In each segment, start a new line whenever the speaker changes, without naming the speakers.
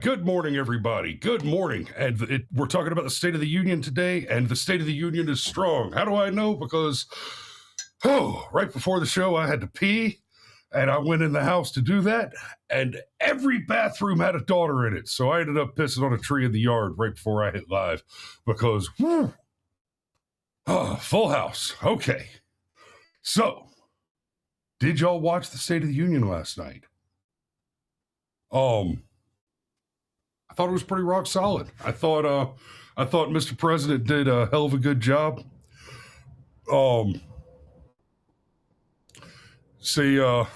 Good morning, everybody. Good morning. And we're talking about the State of the Union today, and the State of the Union is strong. How do I know? Because, right before the show, I had to pee, and I went in the house to do that, and every bathroom had a daughter in it. So I ended up pissing on a tree in the yard right before I hit live because, full house. Okay. So, did y'all watch the State of the Union last night? I thought it was pretty rock solid. I thought Mr. President did a hell of a good job. Santa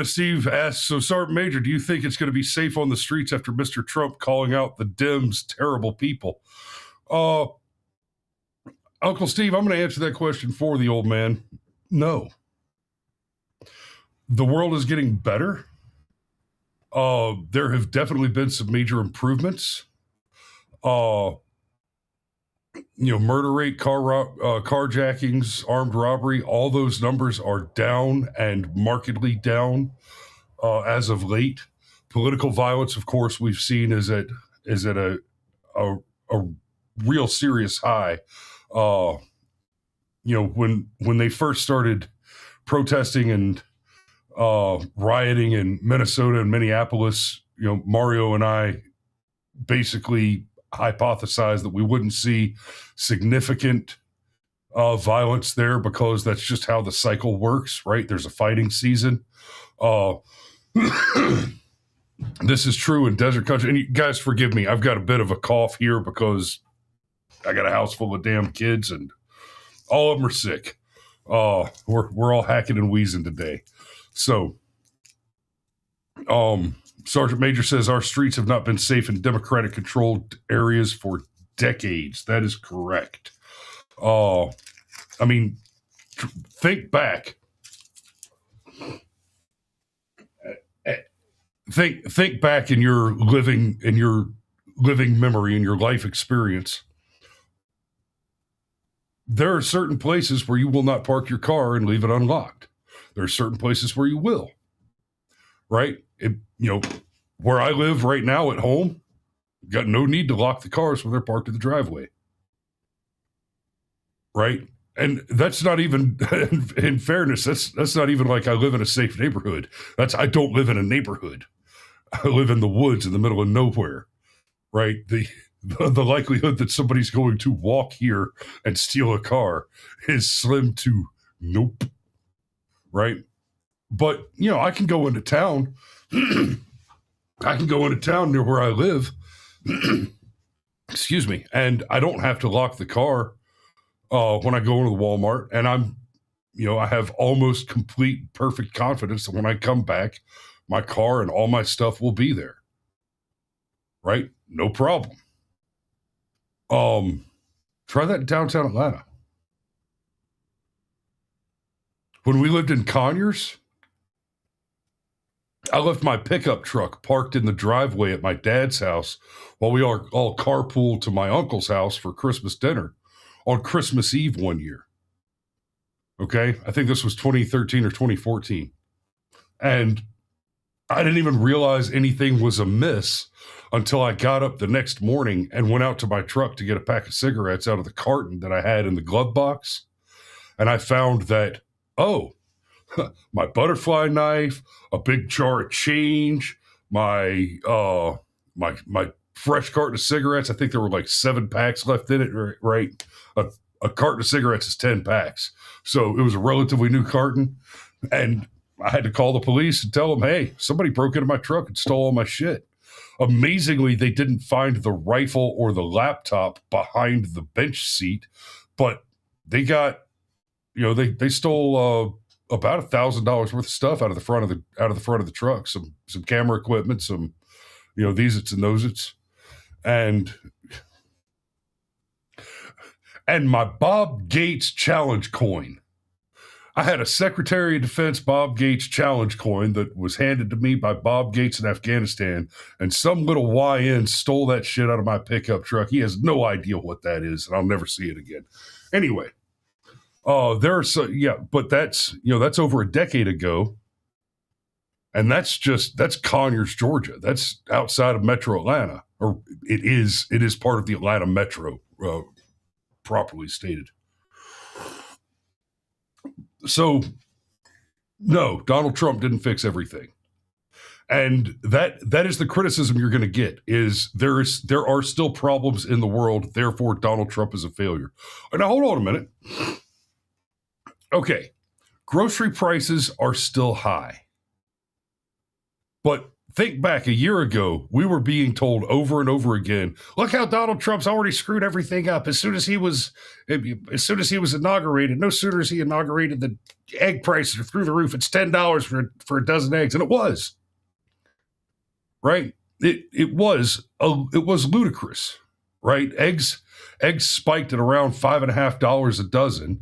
Steve asks, so Sergeant Major, do you think it's going to be safe on the streets after Mr. Trump calling out the Dems terrible people? Uncle Steve, I'm going to answer that question for the old man. No. The world is getting better. There have definitely been some major improvements. Murder rate, carjackings, armed robbery, all those numbers are down and markedly down as of late. Political violence, of course, we've seen is at a real serious high. When they first started protesting and rioting in Minnesota and Minneapolis, Mario and I basically hypothesized that we wouldn't see significant violence there because that's just how the cycle works, right? There's a fighting season. This is true in desert country. And you guys forgive me, I've got a bit of a cough here because I got a house full of damn kids and all of them are sick. We're all hacking and wheezing today. So, Sergeant Major says our streets have not been safe in Democratic controlled areas for decades. That is correct. Think back. Think back in your living memory, in your life experience. There are certain places where you will not park your car and leave it unlocked. There are certain places where you will, right? Where I live right now at home, got no need to lock the cars when they're parked in the driveway, right? And that's not even, in fairness, that's not even like I live in a safe neighborhood. I don't live in a neighborhood. I live in the woods in the middle of nowhere, right? The likelihood that somebody's going to walk here and steal a car is slim to nope. Right. But, I can go into town. I can go into town near where I live. Excuse me. And I don't have to lock the car when I go into the Walmart. And I have almost complete, perfect confidence that when I come back, my car and all my stuff will be there. Right? No problem. Try that in downtown Atlanta. When we lived in Conyers, I left my pickup truck parked in the driveway at my dad's house while we all carpooled to my uncle's house for Christmas dinner on Christmas Eve one year. Okay? I think this was 2013 or 2014. And I didn't even realize anything was amiss until I got up the next morning and went out to my truck to get a pack of cigarettes out of the carton that I had in the glove box. And I found that, my butterfly knife, a big jar of change, my fresh carton of cigarettes. I think there were like 7 packs left in it, right? A carton of cigarettes is 10 packs. So it was a relatively new carton. And I had to call the police and tell them, hey, somebody broke into my truck and stole all my shit. Amazingly, they didn't find the rifle or the laptop behind the bench seat, but they got, they stole about $1,000 worth of stuff out of the front of the truck. Some camera equipment, some, these-its and those-its, and my Bob Gates challenge coin. I had a Secretary of Defense Bob Gates challenge coin that was handed to me by Bob Gates in Afghanistan, and some little YN stole that shit out of my pickup truck. He has no idea what that is, and I'll never see it again. Anyway, but that's over a decade ago. And that's Conyers, Georgia. That's outside of Metro Atlanta, or it is part of the Atlanta Metro, properly stated. So, no, Donald Trump didn't fix everything. And that is the criticism you're going to get, is there are still problems in the world, therefore Donald Trump is a failure. Now, hold on a minute. Okay, grocery prices are still high. But think back a year ago, we were being told over and over again, look how Donald Trump's already screwed everything up. As soon as he was inaugurated, no sooner as he inaugurated, the egg prices are through the roof. It's $10 for a dozen eggs. And it was. Right? It was ludicrous. Right? Eggs spiked at around $5.50 a dozen.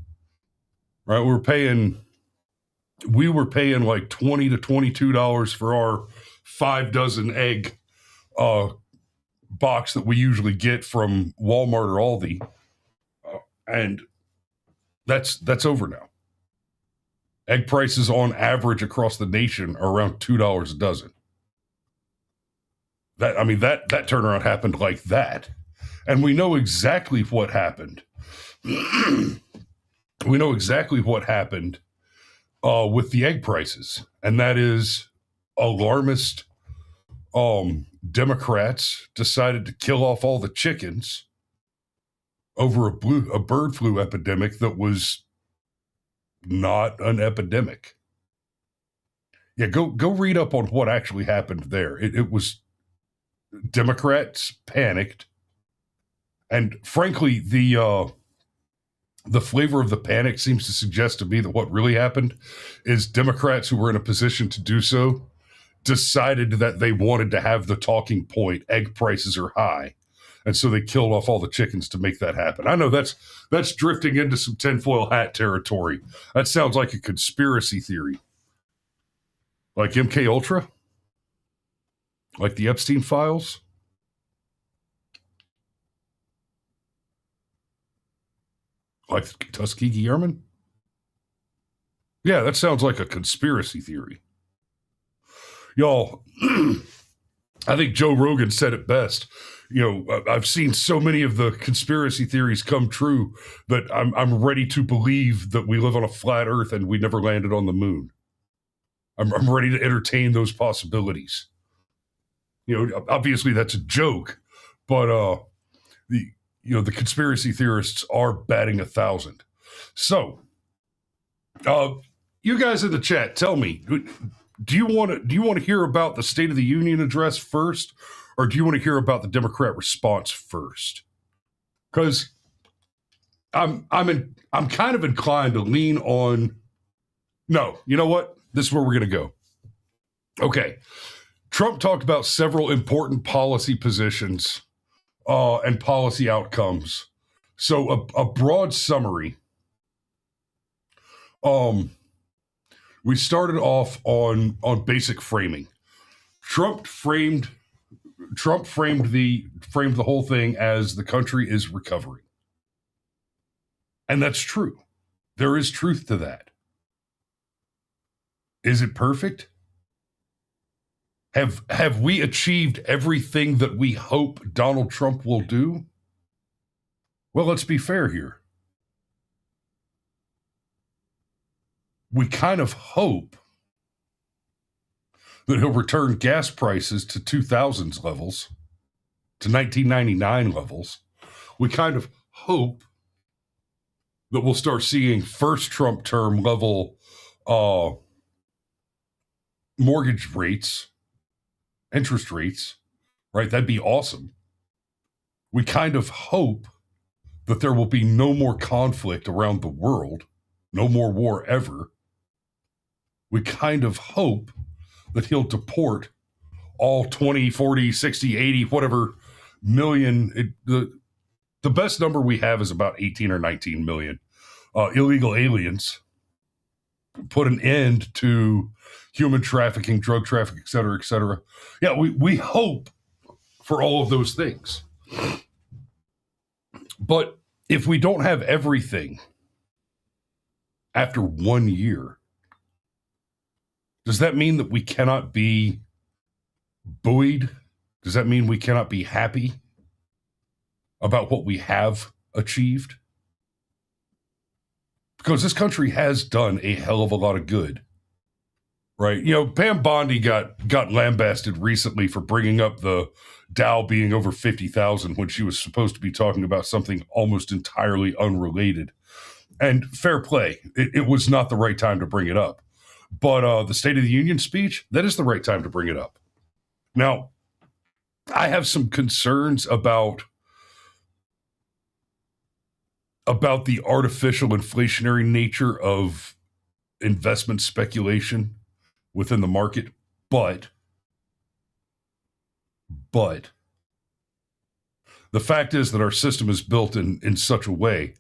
Right? We were paying like $20 to $22 for our 5 dozen egg box that we usually get from Walmart or Aldi, and that's over now. Egg prices on average across the nation are around $2 a dozen. That turnaround happened like that, and we know exactly what happened. We know exactly what happened with the egg prices, and that is alarmist Democrats decided to kill off all the chickens over a bird flu epidemic that was not an epidemic. Yeah, go read up on what actually happened there. It was Democrats panicked, and frankly, the flavor of the panic seems to suggest to me that what really happened is Democrats who were in a position to do so decided that they wanted to have the talking point, egg prices are high. And so they killed off all the chickens to make that happen. I know that's drifting into some tinfoil hat territory. That sounds like a conspiracy theory. Like MK Ultra? Like the Epstein files? Like Tuskegee Airmen? Yeah, that sounds like a conspiracy theory. Y'all, I think Joe Rogan said it best. I've seen so many of the conspiracy theories come true that I'm ready to believe that we live on a flat earth and we never landed on the moon. I'm ready to entertain those possibilities. Obviously that's a joke, but the conspiracy theorists are batting 1,000. So, you guys in the chat, tell me, do you want to hear about the State of the Union address first, or do you want to hear about the Democrat response first? Because I'm kind of inclined to lean on. No, you know what? This is where we're going to go. Okay, Trump talked about several important policy positions and policy outcomes. So a broad summary. We started off on basic framing. Trump framed the whole thing as the country is recovering. And that's true. There is truth to that. Is it perfect? Have we achieved everything that we hope Donald Trump will do? Well, let's be fair here. We kind of hope that he'll return gas prices to 2000s levels, to 1999 levels. We kind of hope that we'll start seeing first Trump term level mortgage rates, interest rates, right? That'd be awesome. We kind of hope that there will be no more conflict around the world, no more war ever. We kind of hope that he'll deport all 20, 40, 60, 80, whatever million. The best number we have is about 18 or 19 million illegal aliens. Put an end to human trafficking, drug trafficking, et cetera, et cetera. Yeah, we hope for all of those things. But if we don't have everything after 1 year, Does that mean that we cannot be buoyed? Does that mean we cannot be happy about what we have achieved? Because this country has done a hell of a lot of good, right? You know, Pam Bondi got lambasted recently for bringing up the Dow being over 50,000 when she was supposed to be talking about something almost entirely unrelated. And fair play, it was not the right time to bring it up. But the State of the Union speech, that is the right time to bring it up. Now, I have some concerns about the artificial inflationary nature of investment speculation within the market, but the fact is that our system is built in such a way.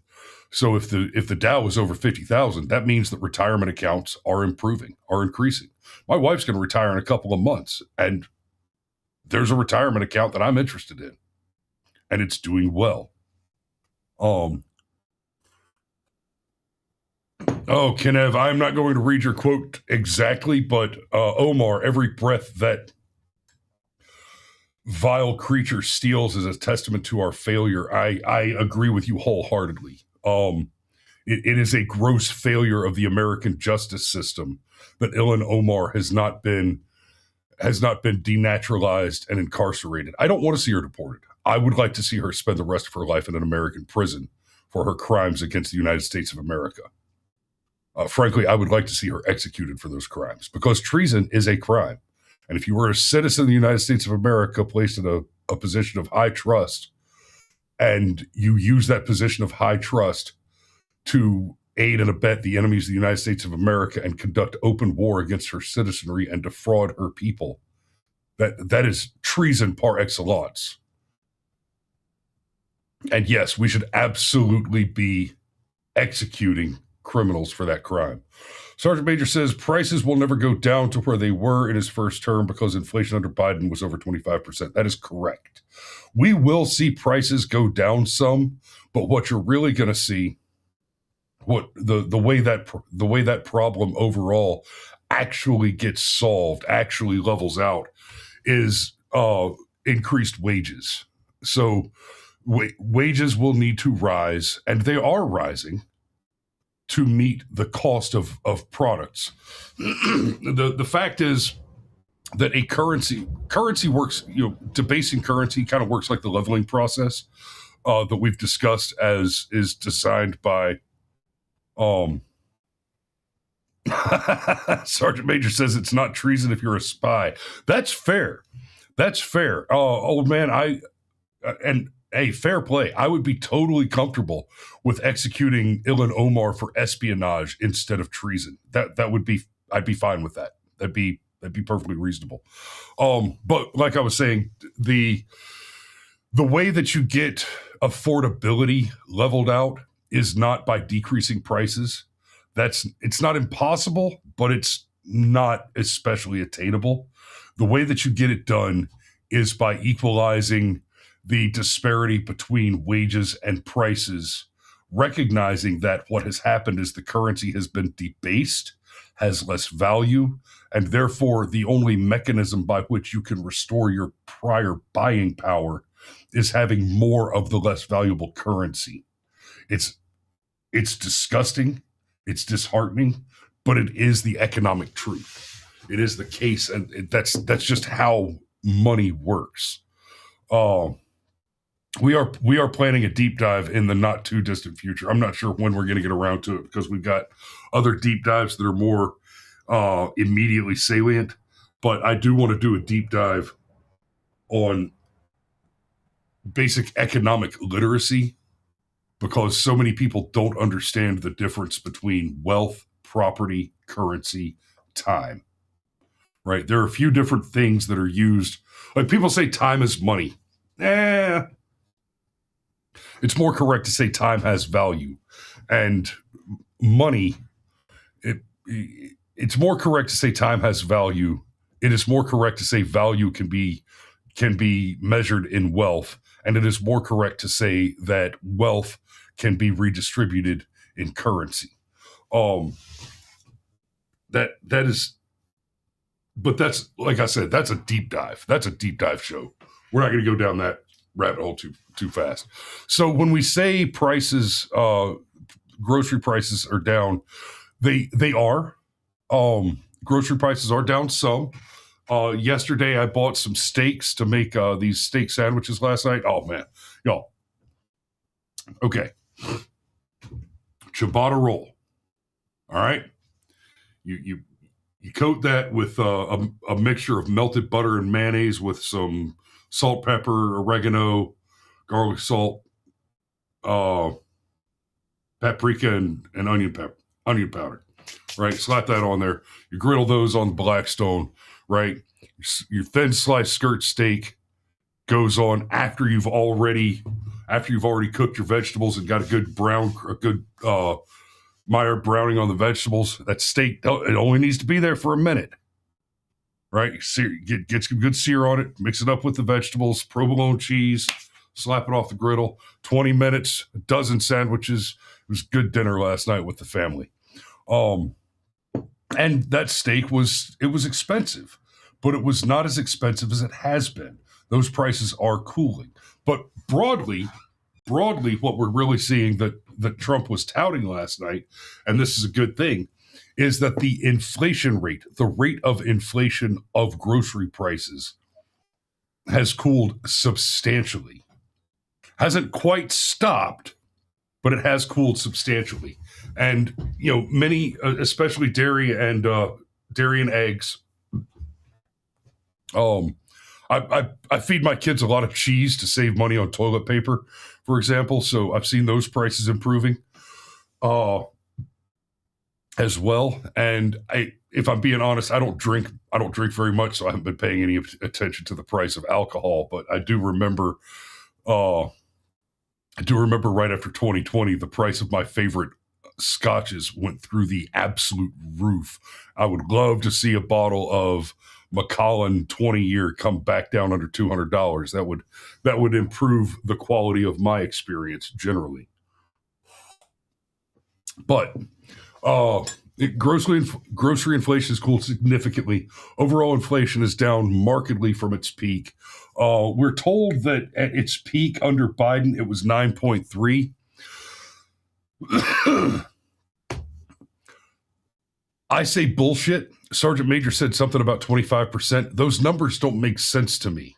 So if the Dow is over 50,000, that means that retirement accounts are increasing. My wife's going to retire in a couple of months, and there's a retirement account that I'm interested in, and it's doing well. Oh, Kenev, I'm not going to read your quote exactly, but Omar, every breath that vile creature steals is a testament to our failure. I agree with you wholeheartedly. It is a gross failure of the American justice system that Ilhan Omar has not been denaturalized and incarcerated. I don't want to see her deported. I would like to see her spend the rest of her life in an American prison for her crimes against the United States of America. Frankly, I would like to see her executed for those crimes, because treason is a crime. And if you were a citizen of the United States of America placed in a position of high trust, and you use that position of high trust to aid and abet the enemies of the United States of America and conduct open war against her citizenry and defraud her people, that is treason par excellence. And yes, we should absolutely be executing criminals for that crime. Sergeant Major says prices will never go down to where they were in his first term because inflation under Biden was over 25%. That is correct. We will see prices go down some, but what you're really going to see, what the way that problem overall actually gets solved, actually levels out, is increased wages. So wages will need to rise, and they are rising, to meet the cost of products. The fact is that a currency works, debasing currency kind of works like the leveling process that we've discussed, as is designed by Sergeant Major says it's not treason if you're a spy. That's fair. Old man, hey, fair play. I would be totally comfortable with executing Ilhan Omar for espionage instead of treason. That would be, I'd be fine with that. That'd be perfectly reasonable. But like I was saying, the way that you get affordability leveled out is not by decreasing prices. It's not impossible, but it's not especially attainable. The way that you get it done is by equalizing the disparity between wages and prices, recognizing that what has happened is the currency has been debased, has less value, and therefore the only mechanism by which you can restore your prior buying power is having more of the less valuable currency. It's disgusting, it's disheartening, but it is the economic truth. It is the case, and that's just how money works. We are planning a deep dive in the not too distant future. I'm not sure when we're going to get around to it, because we've got other deep dives that are more immediately salient. But I do want to do a deep dive on basic economic literacy, because so many people don't understand the difference between wealth, property, currency, time. Right? There are a few different things that are used. Like, people say time is money. It's more correct to say time has value, and money. It's more correct to say time has value. It is more correct to say value can be measured in wealth, and it is more correct to say that wealth can be redistributed in currency. That is but that's, like I said, that's a deep dive. That's a deep dive show. We're not going to go down that rabbit hole too fast. So when we say prices, grocery prices are down, they are. Grocery prices are down some. Yesterday I bought some steaks to make these steak sandwiches last night. Oh man, y'all. Okay, ciabatta roll. All right, you coat that with a mixture of melted butter and mayonnaise with some salt, pepper, oregano, garlic salt, paprika, and onion powder. Right, slap that on there. You griddle those on the Blackstone. Right, your thin sliced skirt steak goes on after you've already cooked your vegetables and got a good Meyer browning on the vegetables. That steak, it only needs to be there for a minute. Right, get some good sear on it. Mix it up with the vegetables, provolone cheese. Slap it off the griddle. 20 minutes, a dozen sandwiches. It was good dinner last night with the family. And that steak was expensive, but it was not as expensive as it has been. Those prices are cooling. But broadly, what we're really seeing that Trump was touting last night, and this is a good thing, is that the inflation rate, the rate of inflation of grocery prices, has cooled substantially. Hasn't quite stopped, but it has cooled substantially. And many, especially dairy and eggs. I feed my kids a lot of cheese to save money on toilet paper, for example. So I've seen those prices improving as well. And if I'm being honest, I don't drink very much, so I haven't been paying any attention to the price of alcohol. But I do remember right after 2020, the price of my favorite scotches went through the absolute roof. I would love to see a bottle of Macallan 20-year come back down under $200. That would improve the quality of my experience generally. But grocery inflation has cooled significantly. Overall inflation is down markedly from its peak. We're told that at its peak under Biden, it was 9.3. I say bullshit. Sergeant Major said something about 25%. Those numbers don't make sense to me.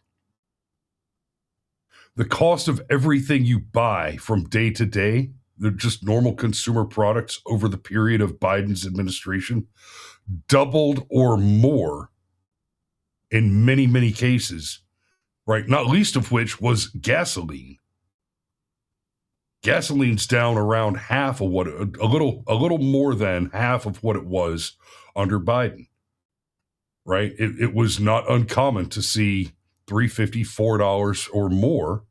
The cost of everything you buy from day to day, they're just normal consumer products over the period of Biden's administration, doubled or more in many, many cases, right? Not least of which was gasoline. Gasoline's down around half of what, a little more than half of what it was under Biden, right? It was not uncommon to see $3.50, $4 or more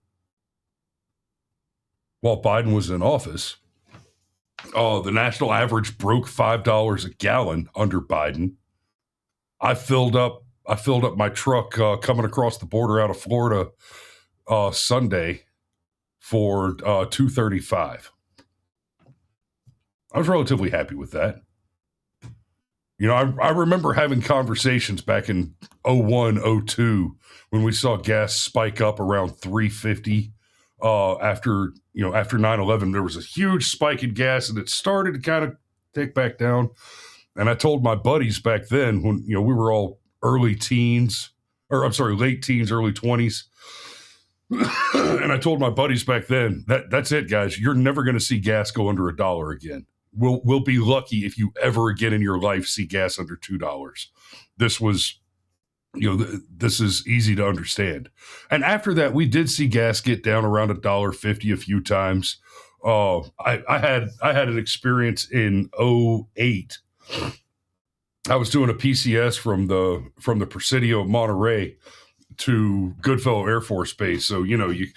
while Biden was in office. The national average broke $5 a gallon under Biden. I filled up my truck coming across the border out of Florida Sunday for $2.35. I was relatively happy with that. I remember having conversations back in 01, 02 when we saw gas spike up around $3.50 after 9/11. There was a huge spike in gas and it started to kind of tick back down. And I told my buddies back then when we were all late teens, early 20s. And I told my buddies back then that's it, guys. You're never going to see gas go under $1 again. We'll be lucky if you ever again in your life see gas under $2. This was, this is easy to understand. And after that, we did see gas get down around $1.50 a few times. I had an experience in 08. I was doing a PCS from the Presidio of Monterey to Goodfellow Air Force Base. So, you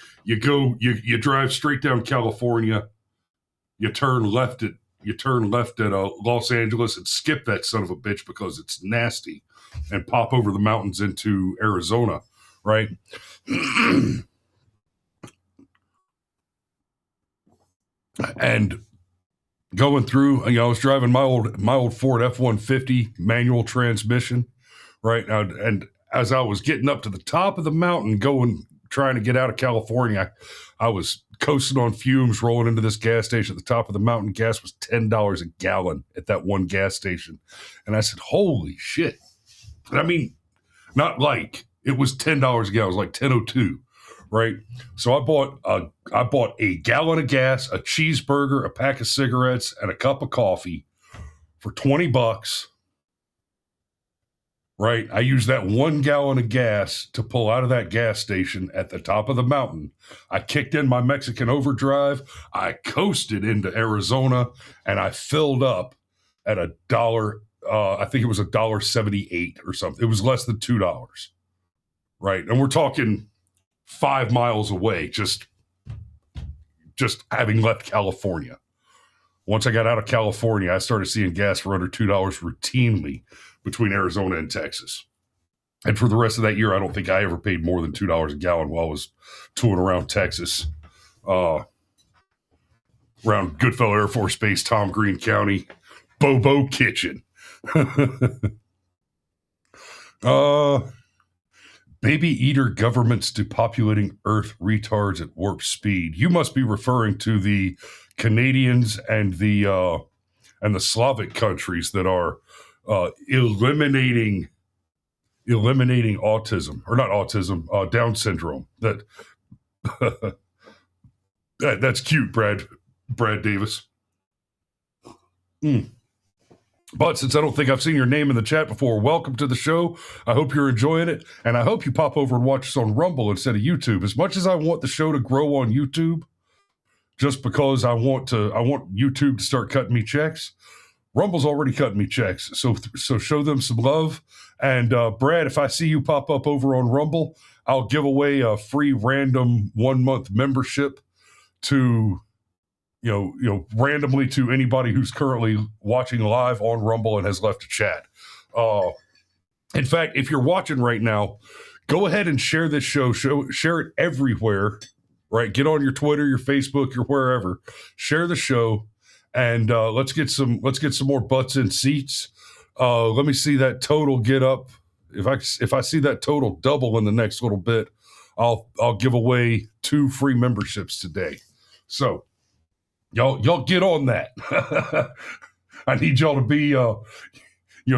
drive straight down California, you turn left at Los Angeles and skip that son of a bitch because it's nasty and pop over the mountains into Arizona, right? And going through, I was driving my old Ford F-150 manual transmission, right? And as I was getting up to the top of the mountain, trying to get out of California, I was coasting on fumes, rolling into this gas station at the top of the mountain. Gas was $10 a gallon at that one gas station. And I said, holy shit. And I mean, not like it was $10 a gallon, it was like 10.02, right? So I bought a gallon of gas, a cheeseburger, a pack of cigarettes, and a cup of coffee for $20. Right? I used that 1 gallon of gas to pull out of that gas station at the top of the mountain. I kicked in my Mexican overdrive. I coasted into Arizona, and I filled up at a dollar. I think it was $1.78 or something. It was less than $2. Right? And we're talking 5 miles away, just having left California. Once I got out of California, I started seeing gas for under $2 routinely between Arizona and Texas. And for the rest of that year, I don't think I ever paid more than $2 a gallon while I was touring around Texas, around Goodfellow Air Force Base, Tom Green County, Bobo Kitchen. Baby eater governments depopulating Earth retards at warp speed. You must be referring to the Canadians and the Slavic countries that are eliminating autism, or not autism, Down syndrome. That's cute, Brad Davis. But since I don't think I've seen your name in the chat before, welcome to the show. I hope you're enjoying it, and I hope you pop over and watch us on Rumble instead of YouTube. As much as I want the show to grow on YouTube, just because I want YouTube to start cutting me checks, Rumble's already cutting me checks. So show them some love. And Brad, if I see you pop up over on Rumble, I'll give away a free random 1-month membership to randomly to anybody who's currently watching live on Rumble and has left a chat. In fact, if you're watching right now, go ahead and share this show. Share it everywhere. Right? Get on your Twitter, your Facebook, your wherever. Share the show, and let's get some more butts in seats. Let me see that total get up. If I see that total double in the next little bit, I'll give away 2 free memberships today. So y'all get on that. I need y'all to be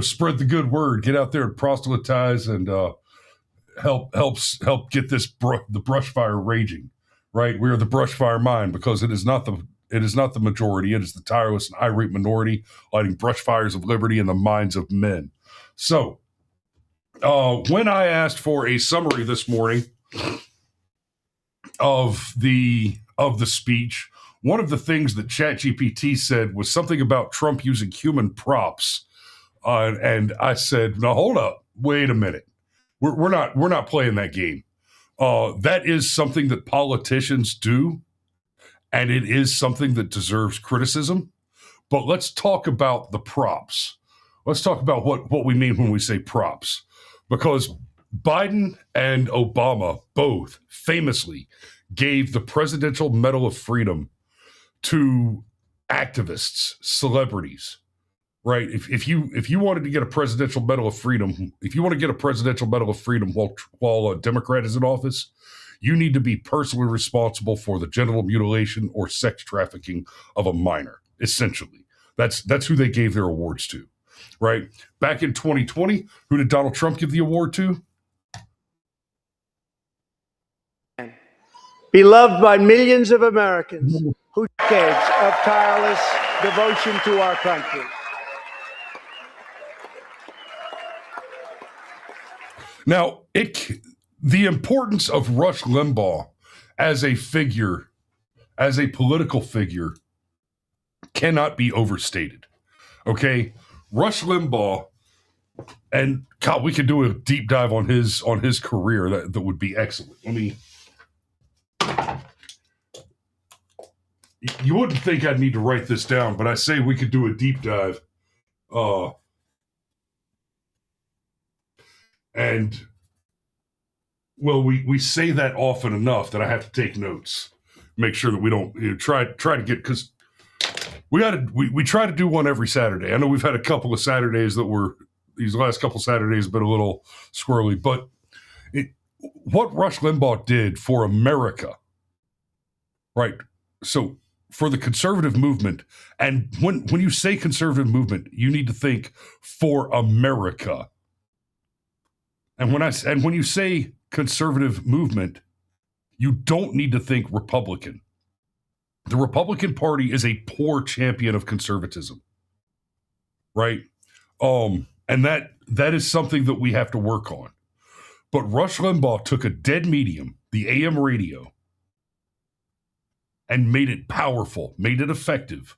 spread the good word. Get out there and proselytize and help get the brush fire raging. Right, we are the brush fire mind, because it is not the majority. It is the tireless and irate minority lighting brush fires of liberty in the minds of men. So, when I asked for a summary this morning of the speech, one of the things that ChatGPT said was something about Trump using human props, and I said, "No, hold up, wait a minute. We're not playing that game." That is something that politicians do, and it is something that deserves criticism. But let's talk about the props. Let's talk about what we mean when we say props. Because Biden and Obama both famously gave the Presidential Medal of Freedom to activists, celebrities. Right? If you wanted to get a Presidential Medal of Freedom, while a Democrat is in office, you need to be personally responsible for the genital mutilation or sex trafficking of a minor. Essentially, that's who they gave their awards to. Right? Back in 2020, who did Donald Trump give the award to?
Beloved by millions of Americans who decades of tireless devotion to our country.
Now, the importance of Rush Limbaugh as a figure, as a political figure, cannot be overstated. Okay, Rush Limbaugh, and God, we could do a deep dive on his career. That would be excellent. You wouldn't think I'd need to write this down, but I say we could do a deep dive. And well, we say that often enough that I have to take notes, make sure that we don't try to get, because we try to do one every Saturday. I know we've had a couple of Saturdays that were these last couple Saturdays have been a little squirrely, but what Rush Limbaugh did for America, right? So for the conservative movement, and when you say conservative movement, you need to think for America. And when you say conservative movement, you don't need to think Republican. The Republican Party is a poor champion of conservatism, right? And that is something that we have to work on. But Rush Limbaugh took a dead medium, the AM radio, and made it powerful, made it effective,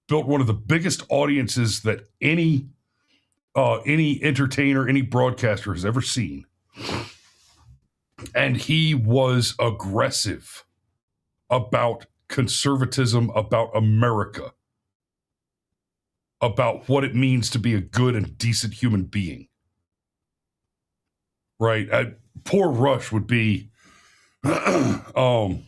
built one of the biggest audiences that any entertainer, any broadcaster has ever seen. And he was aggressive about conservatism, about America, about what it means to be a good and decent human being. Right? Poor Rush would be, poor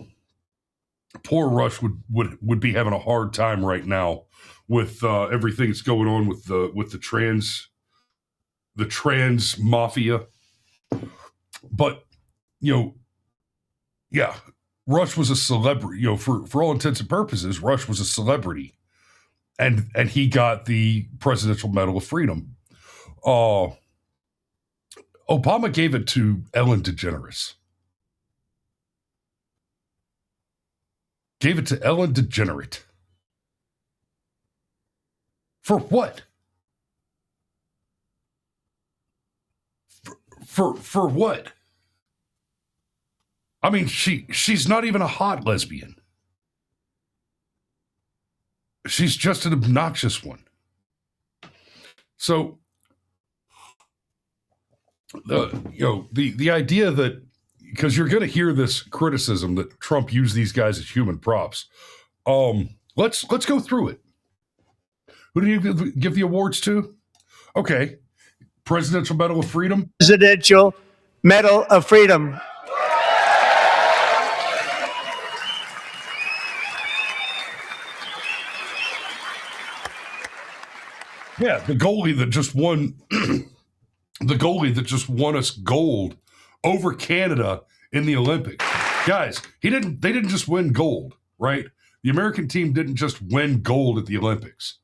Rush would be having a hard time right now with everything that's going on with the trans mafia. But Rush was a celebrity. For all intents and purposes, Rush was a celebrity, and he got the Presidential Medal of Freedom. Obama gave it to Ellen DeGeneres. Gave it to Ellen DeGeneres. For what? For what? I mean, she's not even a hot lesbian. She's just an obnoxious one. So, the idea that, because you're going to hear this criticism that Trump used these guys as human props. Let's go through it. Who do you give the awards to? Okay. Presidential Medal of Freedom.
Presidential Medal of Freedom.
Yeah, the goalie that just won us gold over Canada in the Olympics. Guys, they didn't just win gold, right? The American team didn't just win gold at the Olympics.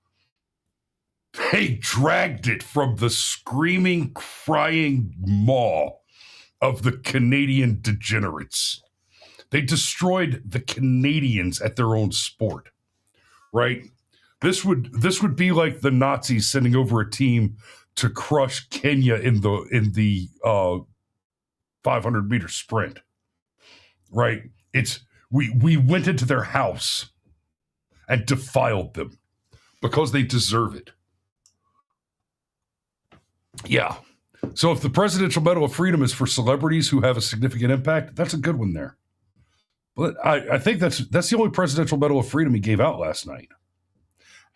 They dragged it from the screaming, crying maw of the Canadian degenerates. They destroyed the Canadians at their own sport, right? This would be like the Nazis sending over a team to crush Kenya in the 500-meter sprint, right? We went into their house and defiled them because they deserve it. Yeah. So if the Presidential Medal of Freedom is for celebrities who have a significant impact, that's a good one there. But I think that's the only Presidential Medal of Freedom he gave out last night.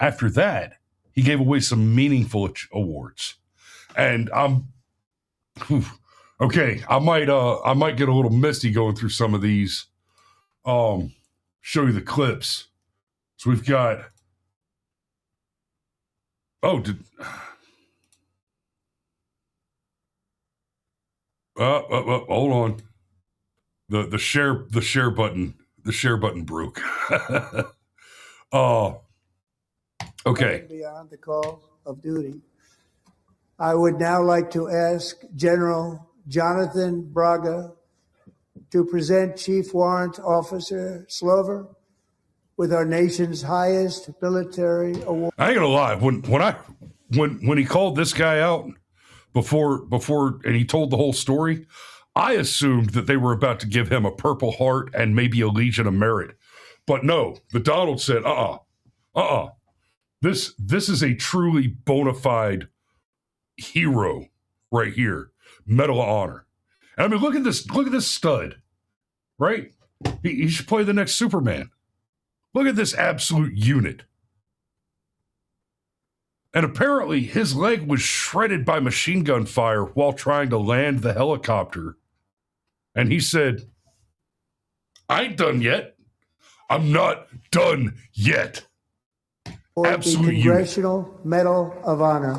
After that, he gave away some meaningful awards. And okay, I might get a little misty going through some of these. Show you the clips. So we've got hold on. The share button broke. Okay.
Beyond the call of duty, I would now like to ask General Jonathan Braga to present Chief Warrant Officer Slover with our nation's highest military award.
I ain't gonna lie. When he called this guy out before and he told the whole story, I assumed that they were about to give him a Purple Heart and maybe a Legion of Merit. But no, the Donald said, This is a truly bona fide hero right here. Medal of Honor. And I mean, look at this stud, right? He should play the next Superman. Look at this absolute unit. And apparently his leg was shredded by machine gun fire while trying to land the helicopter. And he said, I ain't done yet. I'm not done yet.
For the Congressional Medal of Honor.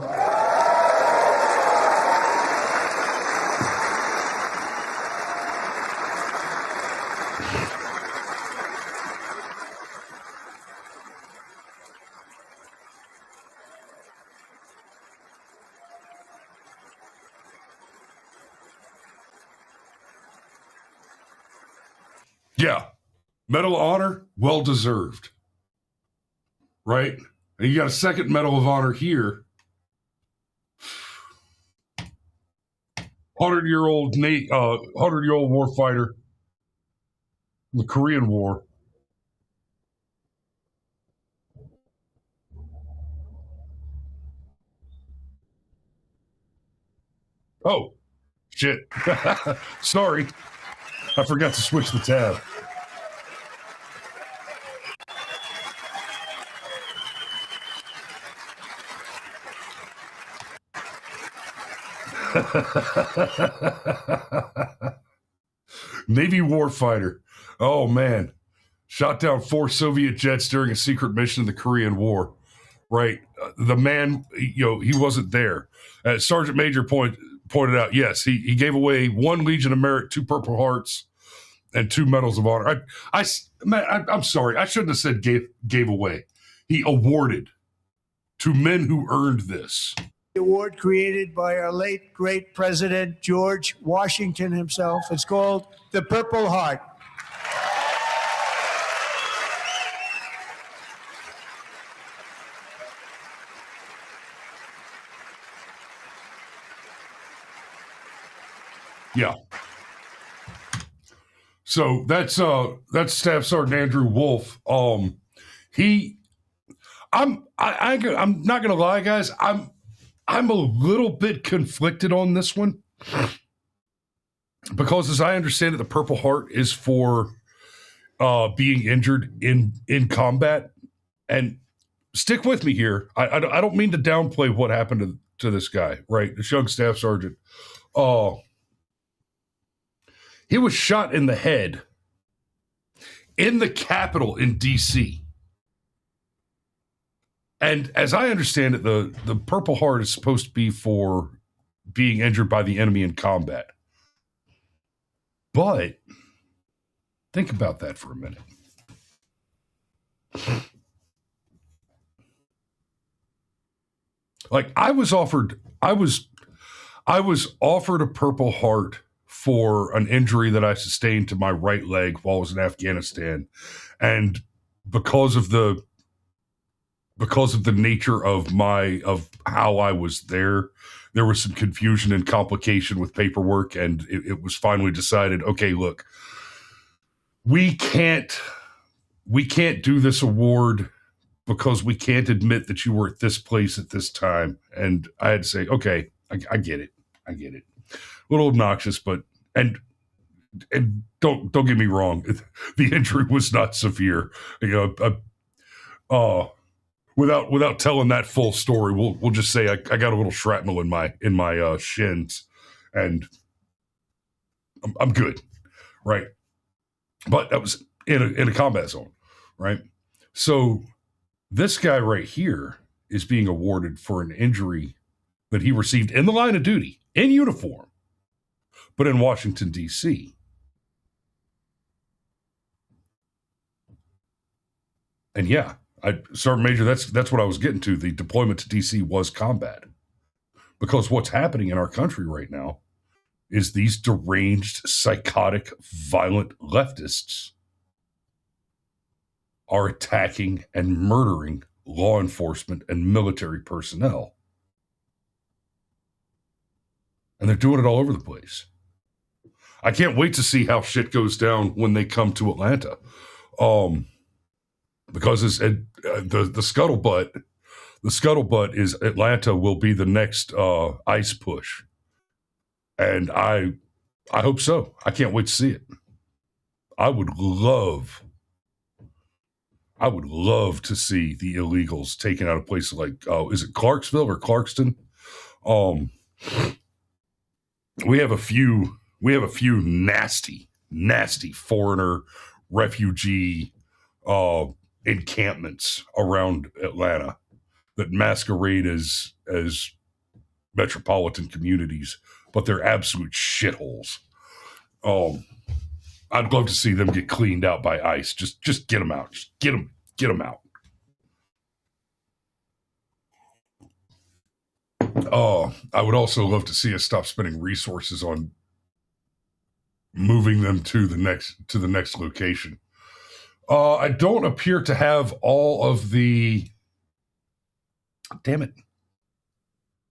Yeah. Medal of Honor, well deserved. Right? And you got a second Medal of Honor here. 100-year-old warfighter in the Korean War. Oh, shit. Sorry. I forgot to switch the tab. Navy warfighter. Oh, man. Shot down 4 Soviet jets during a secret mission in the Korean War. Right. The man, he wasn't there. Sergeant Major pointed out, yes, he gave away 1 Legion of Merit, 2 Purple Hearts, and 2 Medals of Honor. I'm sorry. I shouldn't have said gave away. He awarded to men who earned this.
The award created by our late, great President George Washington himself. It's called the Purple Heart.
Yeah. So that's Staff Sergeant Andrew Wolf. I'm not gonna lie, guys. I'm a little bit conflicted on this one because, as I understand it, the Purple Heart is for being injured in combat. And stick with me here. I don't mean to downplay what happened to this guy, right? The young staff sergeant. He was shot in the head in the Capitol in D.C. And as I understand it, the Purple Heart is supposed to be for being injured by the enemy in combat. But think about that for a minute. Like I was offered a Purple Heart for an injury that I sustained to my right leg while I was in Afghanistan. And because of the nature of how I was there was some confusion and complication with paperwork, and it was finally decided, okay, look, we can't do this award because we can't admit that you were at this place at this time. And I had to say, okay, I get it. A little obnoxious, but and don't get me wrong, the injury was not severe. Without telling that full story, we'll just say I got a little shrapnel in my shins, and I'm good, right? But that was in a combat zone, right? So this guy right here is being awarded for an injury that he received in the line of duty, in uniform, but in Washington, D.C. And yeah, Sergeant Major, that's what I was getting to. The deployment to D.C. was combat. Because what's happening in our country right now is these deranged, psychotic, violent leftists are attacking and murdering law enforcement and military personnel. And they're doing it all over the place. I can't wait to see how shit goes down when they come to Atlanta. Because it's the scuttlebutt is Atlanta will be the next ICE push. And I hope so. I can't wait to see it. I would love to see the illegals taken out of places like, is it Clarksville or Clarkston? We have a few nasty foreigner refugee encampments around Atlanta that masquerade as metropolitan communities, but they're absolute shitholes. I'd love to see them get cleaned out by ICE. Just get them out. Just get them out. I would also love to see us stop spending resources on moving them to the next location. I don't appear to have all of the. Damn it!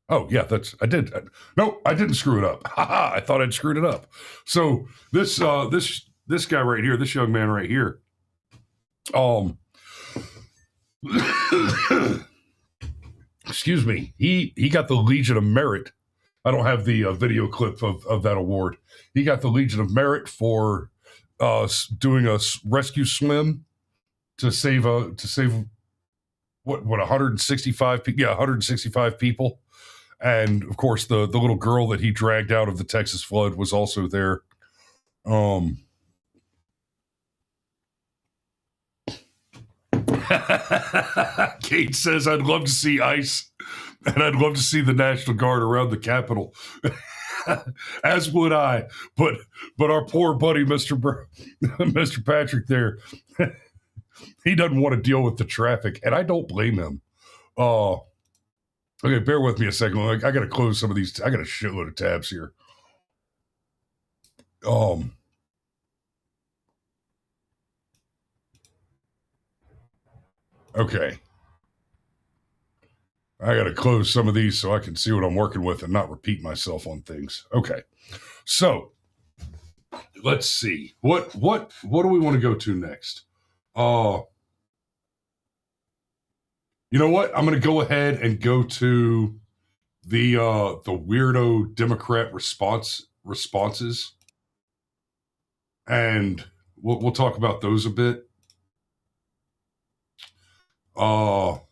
Oh yeah, I did. No, I didn't screw it up. Haha! I thought I'd screwed it up. So this guy right here, this young man right here, excuse me, he got the Legion of Merit. I don't have the video clip of that award. He got the Legion of Merit for doing a rescue swim to save what 165 people. Yeah, 165 people. And of course, the little girl that he dragged out of the Texas flood was also there. Kate says, "I'd love to see ice, and I'd love to see the National Guard around the Capitol." As would I. But our poor buddy, Mr. Patrick there, he doesn't want to deal with the traffic, and I don't blame him. Okay, bear with me a second. I got to close some of these. I got a shitload of tabs here. Okay. I got to close some of these so I can see what I'm working with and not repeat myself on things. Okay. So let's see. What do we want to go to next? You know what? I'm going to go ahead and go to the weirdo Democrat responses, and we'll talk about those a bit. Okay.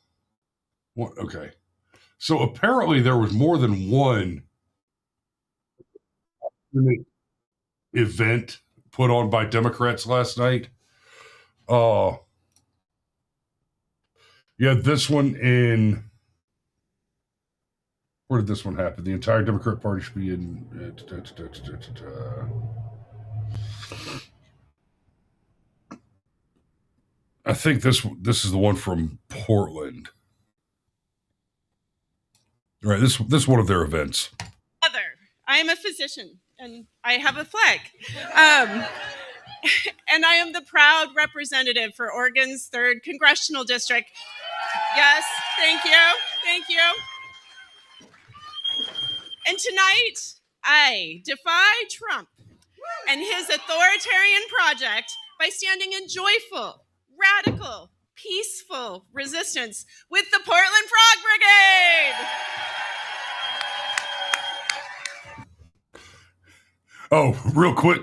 So apparently there was more than one event put on by Democrats last night. Yeah, this one in. Where did this one happen? The entire Democrat Party should be in. I think this is the one from Portland. All right, this one of their events.
I am a physician, and I have a flag. And I am the proud representative for Oregon's 3rd Congressional District. Yes, thank you. Thank you. And tonight, I defy Trump and his authoritarian project by standing in joyful, radical, peaceful resistance with the Portland Frog Brigade.
Oh, real quick,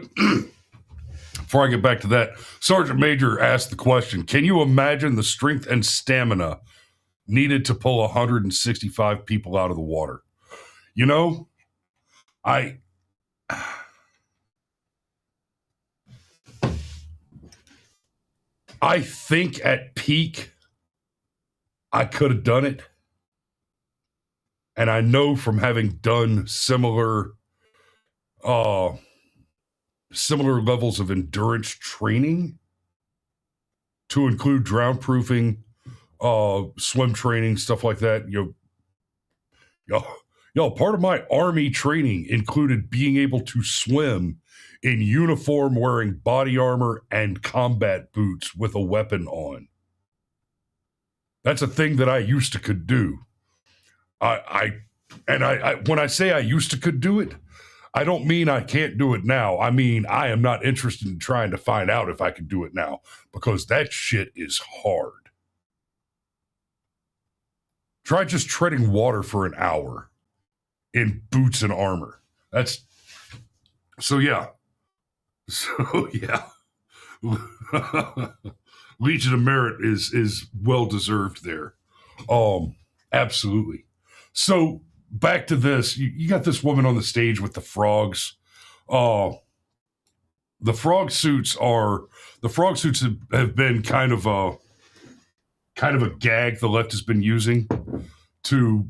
before I get back to that, Sergeant Major asked the question, can you imagine the strength and stamina needed to pull 165 people out of the water? You know, I think at peak, I could have done it. And I know from having done similar levels of endurance training to include drown proofing, swim training, stuff like that. Part of my Army training included being able to swim in uniform, wearing body armor and combat boots with a weapon on. That's a thing that I used to could do. I when I say I used to could do it, I don't mean I can't do it now. I mean, I am not interested in trying to find out if I can do it now, because that shit is hard. Try just treading water for an hour in boots and armor. So yeah. Legion of Merit is well deserved there. Absolutely. So back to this. You got this woman on the stage with the frogs. The frog suits have been kind of a gag the left has been using to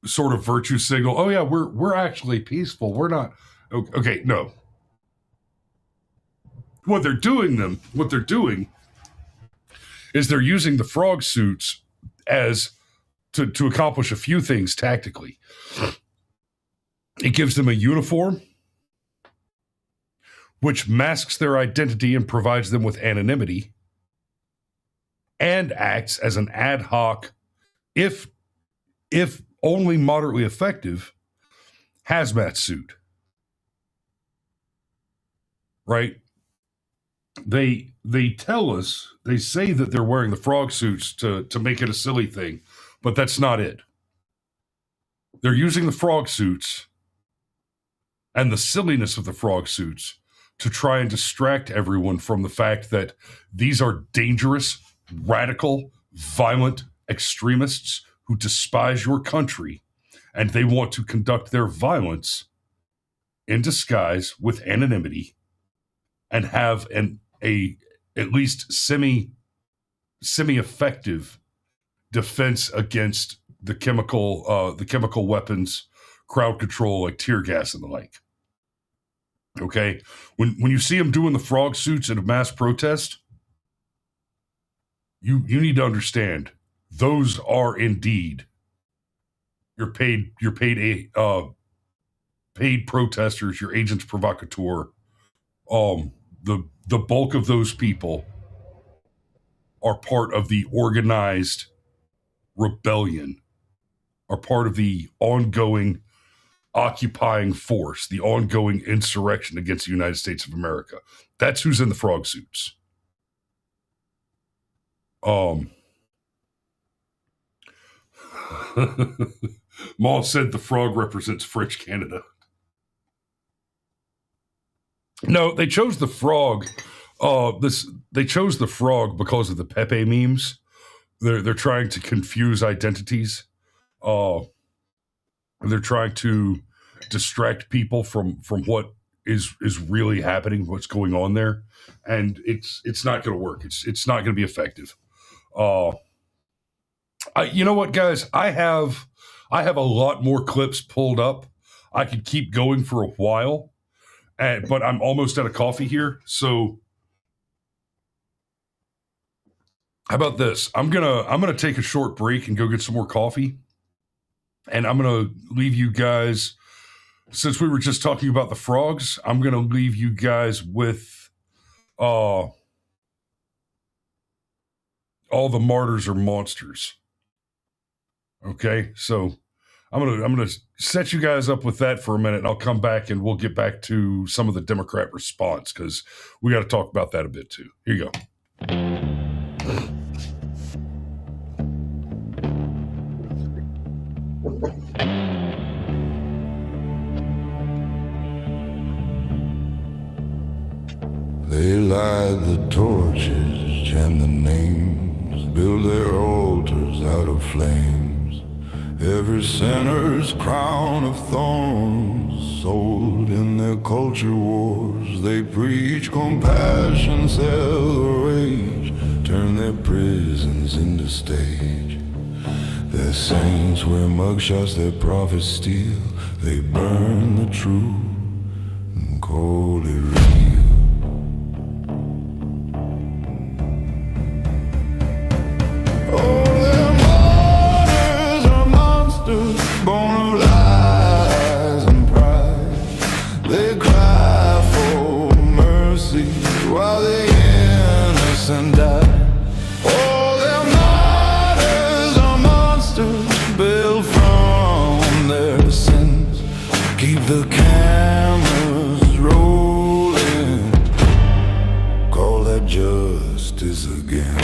sort of virtue signal. Oh yeah, we're actually peaceful. We're not. Okay, no. What they're doing is they're using the frog suits as to accomplish a few things tactically. It gives them a uniform. which masks their identity and provides them with anonymity, and acts as an ad hoc, if only moderately effective, hazmat suit. Right? They tell us, they say that they're wearing the frog suits to make it a silly thing, but that's not it. They're using the frog suits and the silliness of the frog suits to try and distract everyone from the fact that these are dangerous, radical, violent extremists who despise your country, and they want to conduct their violence in disguise with anonymity and have at least semi-effective defense against the chemical weapons, crowd control, like tear gas and the like. Okay, when you see them doing the frog suits in a mass protest, you need to understand those are indeed your paid protesters, your agents provocateur. The bulk of those people are part of the organized rebellion, are part of the ongoing occupying force, the ongoing insurrection against the United States of America. That's who's in the frog suits. Maul said the frog represents French Canada. No, they chose the frog. They chose the frog because of the Pepe memes. They're trying to confuse identities. They're trying to distract people from what is really happening, what's going on there, and it's not going to work. It's not going to be effective. You know what, guys? I have a lot more clips pulled up. I could keep going for a while, but I'm almost out of coffee here. So how about this? I'm gonna take a short break and go get some more coffee, and I'm gonna leave you guys. Since we were just talking about the frogs, I'm gonna leave you guys with all the martyrs are monsters. Okay, so I'm gonna set you guys up with that for a minute, and I'll come back and we'll get back to some of the Democrat response, because we got to talk about that a bit too. Here you go.
They light the torches, chant the names, build their altars out of flames. Every sinner's crown of thorns, sold in their culture wars. They preach compassion, sell the rage, turn their prisons into stage. Their saints wear mugshots, their prophets steal. They burn the truth and call it real. Born of lies and pride, they cry for mercy while the innocent die. Oh, their martyrs are monsters built from their sins. Keep the cameras rolling, call that justice again.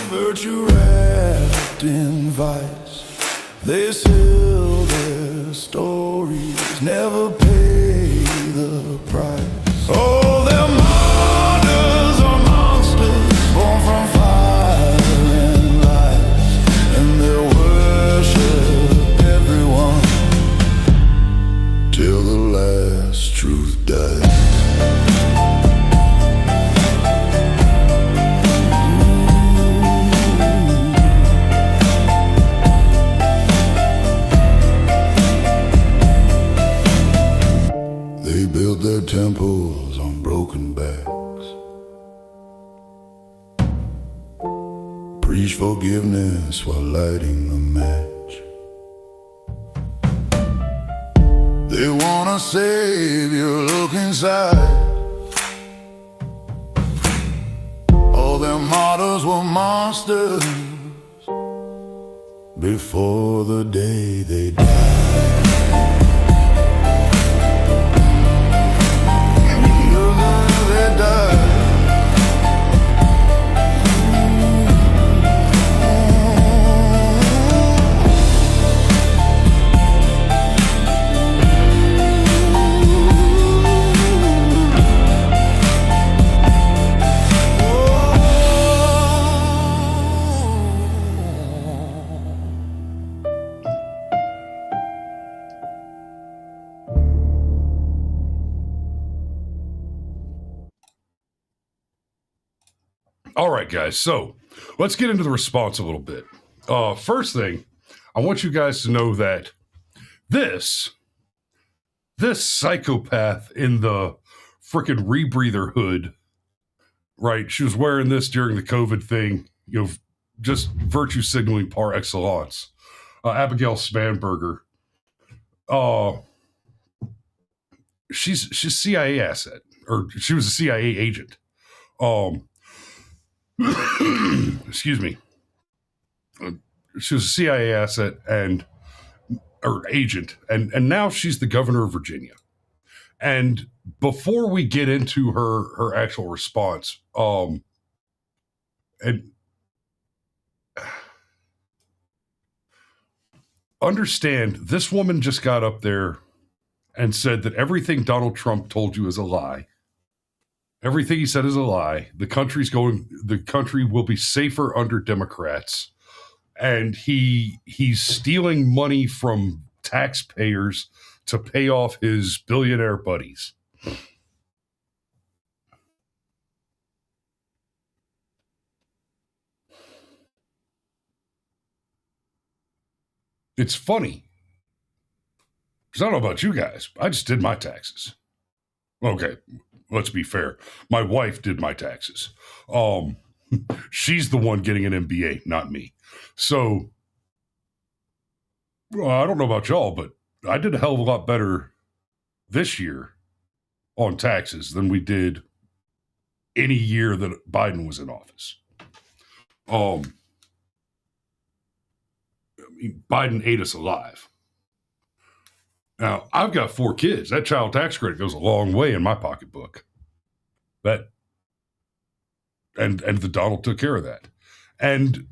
Virtue wrapped in advice. They sell their stories, never pay the price. Oh, they're martyrs or monsters, born from fire and lies, and they worship everyone till the last truth dies. They built their temples on broken backs, preach forgiveness while lighting a match. They want a savior, look inside. All their martyrs were monsters before the day they died.
All right, guys. So let's get into the response a little bit. First thing, I want you guys to know that this psychopath in the freaking rebreather hood, right? She was wearing this during the COVID thing, just virtue signaling par excellence. Abigail Spanberger. She's CIA asset, or she was a CIA agent. Excuse me. She was a CIA asset or agent, and now she's the governor of Virginia. And before we get into her actual response, and understand, this woman just got up there and said that everything Donald Trump told you is a lie. Everything he said is a lie. The country will be safer under Democrats. And he's stealing money from taxpayers to pay off his billionaire buddies. It's funny, because I don't know about you guys. I just did my taxes. Okay, let's be fair. My wife did my taxes. She's the one getting an MBA, not me. So, I don't know about y'all, but I did a hell of a lot better this year on taxes than we did any year that Biden was in office. Biden ate us alive. Now, I've got 4 kids. That child tax credit goes a long way in my pocketbook. And the Donald took care of that. And,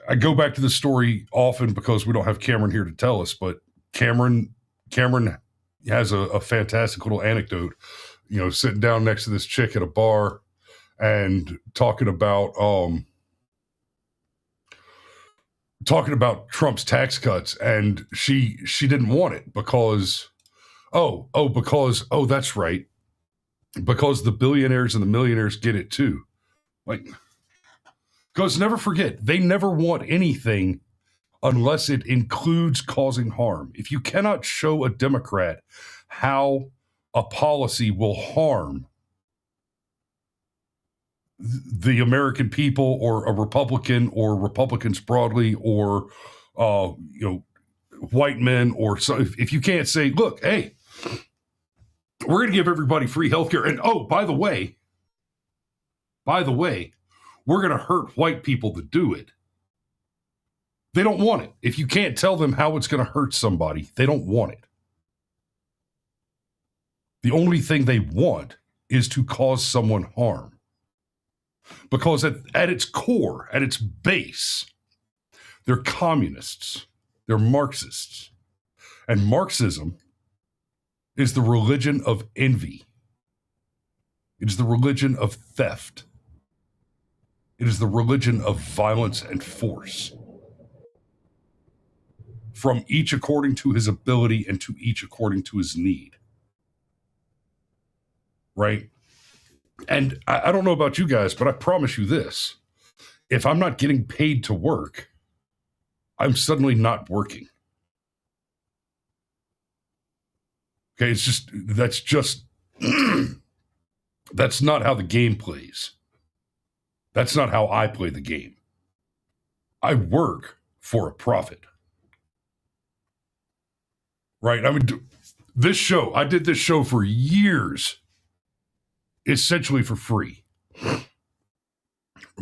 I go back to this story often because we don't have Cameron here to tell us, but Cameron has a fantastic little anecdote, sitting down next to this chick at a bar and talking about Trump's tax cuts, and she didn't want it because that's right, because the billionaires and the millionaires get it too. Because never forget, they never want anything unless it includes causing harm. If you cannot show a Democrat how a policy will harm the American people, or a Republican, or Republicans broadly, or white men, or so, if you can't say, look, hey, we're going to give everybody free healthcare, and by the way, we're going to hurt white people to do it. They don't want it. If you can't tell them how it's going to hurt somebody, they don't want it. The only thing they want is to cause someone harm. Because at its core, at its base, They're communists. They're Marxists. And Marxism is the religion of envy. It is the religion of theft. It is the religion of violence and force. From each according to his ability and to each according to his need. Right? And I don't know about you guys, but I promise you this. If I'm not getting paid to work, I'm suddenly not working. Okay, that's not how the game plays. That's not how I play the game. I work for a profit. Right? I mean, I did this show for years, essentially for free,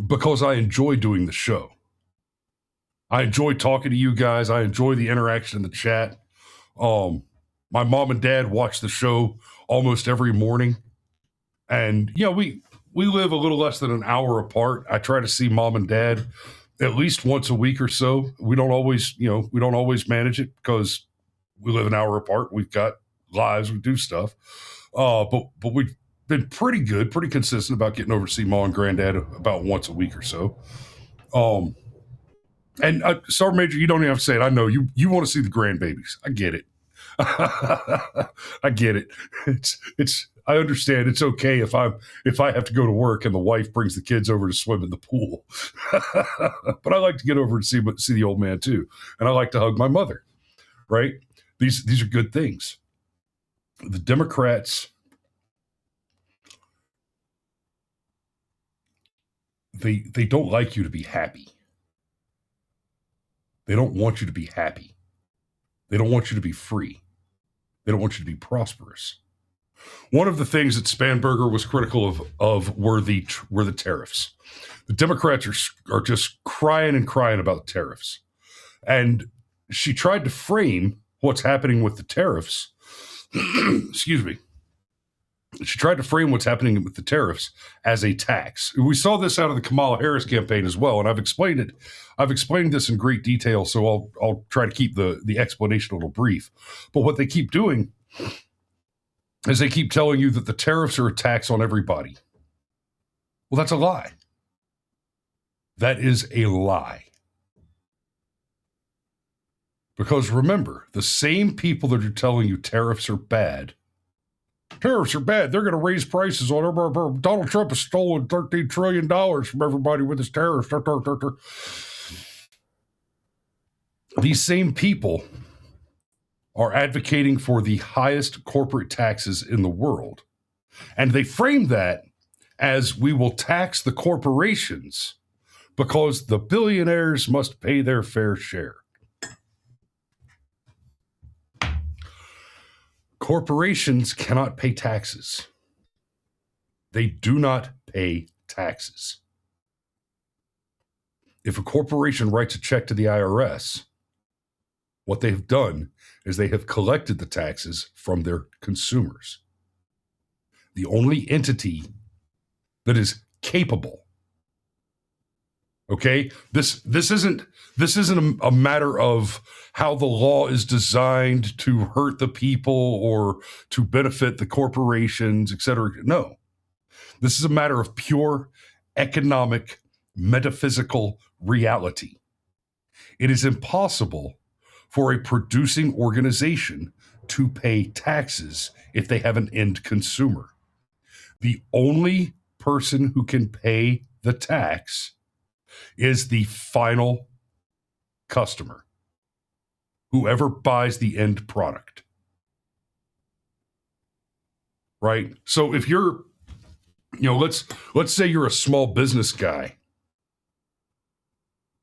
because I enjoy doing the show. I enjoy talking to you guys. I enjoy the interaction in the chat. My mom and dad watch the show almost every morning. And, we live a little less than an hour apart. I try to see mom and dad at least once a week or so. We don't always manage it because we live an hour apart. We've got lives. We do stuff. But we've been pretty good, pretty consistent about getting over to see mom and granddad about once a week or so. And Sergeant Major, you don't even have to say it. I know you want to see the grandbabies. I get it. I get it. I understand. It's okay if I have to go to work and the wife brings the kids over to swim in the pool. But I like to get over and see the old man too. And I like to hug my mother. Right? These are good things. The Democrats, they don't like you to be happy. They don't want you to be happy. They don't want you to be free. They don't want you to be prosperous. One of the things that Spanberger was critical of were the tariffs. The Democrats are just crying and crying about the tariffs. And she tried to frame what's happening with the tariffs. Excuse me. She tried to frame what's happening with the tariffs as a tax. We saw this out of the Kamala Harris campaign as well, and I've explained it. I've explained this in great detail, so I'll try to keep the explanation a little brief. But what they keep doing is they keep telling you that the tariffs are a tax on everybody. Well, that's a lie. That is a lie. Because remember, the same people that are telling you tariffs are bad, they're going to raise prices on everybody. Donald Trump has stolen $13 trillion from everybody with his tariffs. These same people are advocating for the highest corporate taxes in the world. And they frame that as we will tax the corporations because the billionaires must pay their fair share. Corporations cannot pay taxes. They do not pay taxes. If a corporation writes a check to the IRS, what they've done is they have collected the taxes from their consumers. The only entity that is capable. Okay, this isn't a matter of how the law is designed to hurt the people or to benefit the corporations, et cetera. No, this is a matter of pure economic, metaphysical reality. It is impossible for a producing organization to pay taxes if they have an end consumer. The only person who can pay the tax is the final customer, whoever buys the end product. Right? So if you're, let's say you're a small business guy,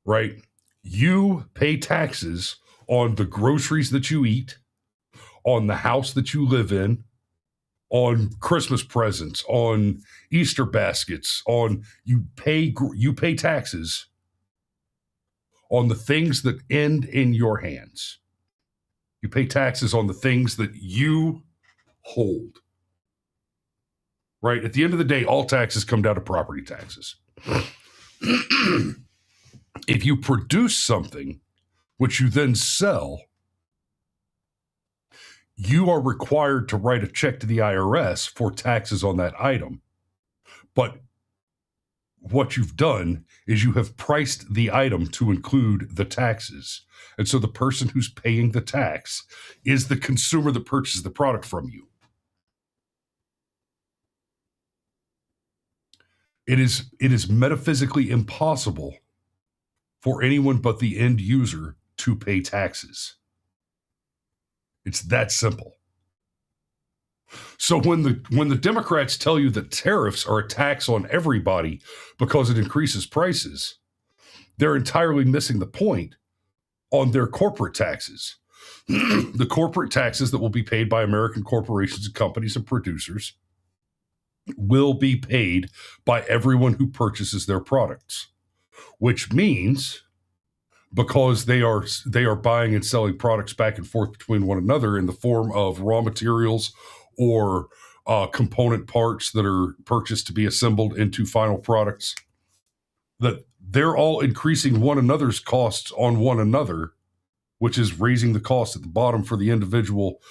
right? You pay taxes on the groceries that you eat, on the house that you live in, on Christmas presents, on Easter baskets, you pay taxes on the things that end in your hands. You pay taxes on the things that you hold. Right? At the end of the day, all taxes come down to property taxes. If you produce something which you then sell, you are required to write a check to the IRS for taxes on that item. But what you've done is you have priced the item to include the taxes. And so the person who's paying the tax is the consumer that purchases the product from you. It is metaphysically impossible for anyone but the end user to pay taxes. It's that simple. So when the Democrats tell you that tariffs are a tax on everybody because it increases prices, they're entirely missing the point on their corporate taxes. The corporate taxes that will be paid by American corporations and companies and producers will be paid by everyone who purchases their products, which means because they are buying and selling products back and forth between one another in the form of raw materials or component parts that are purchased to be assembled into final products, that they're all increasing one another's costs on one another, which is raising the cost at the bottom for the individual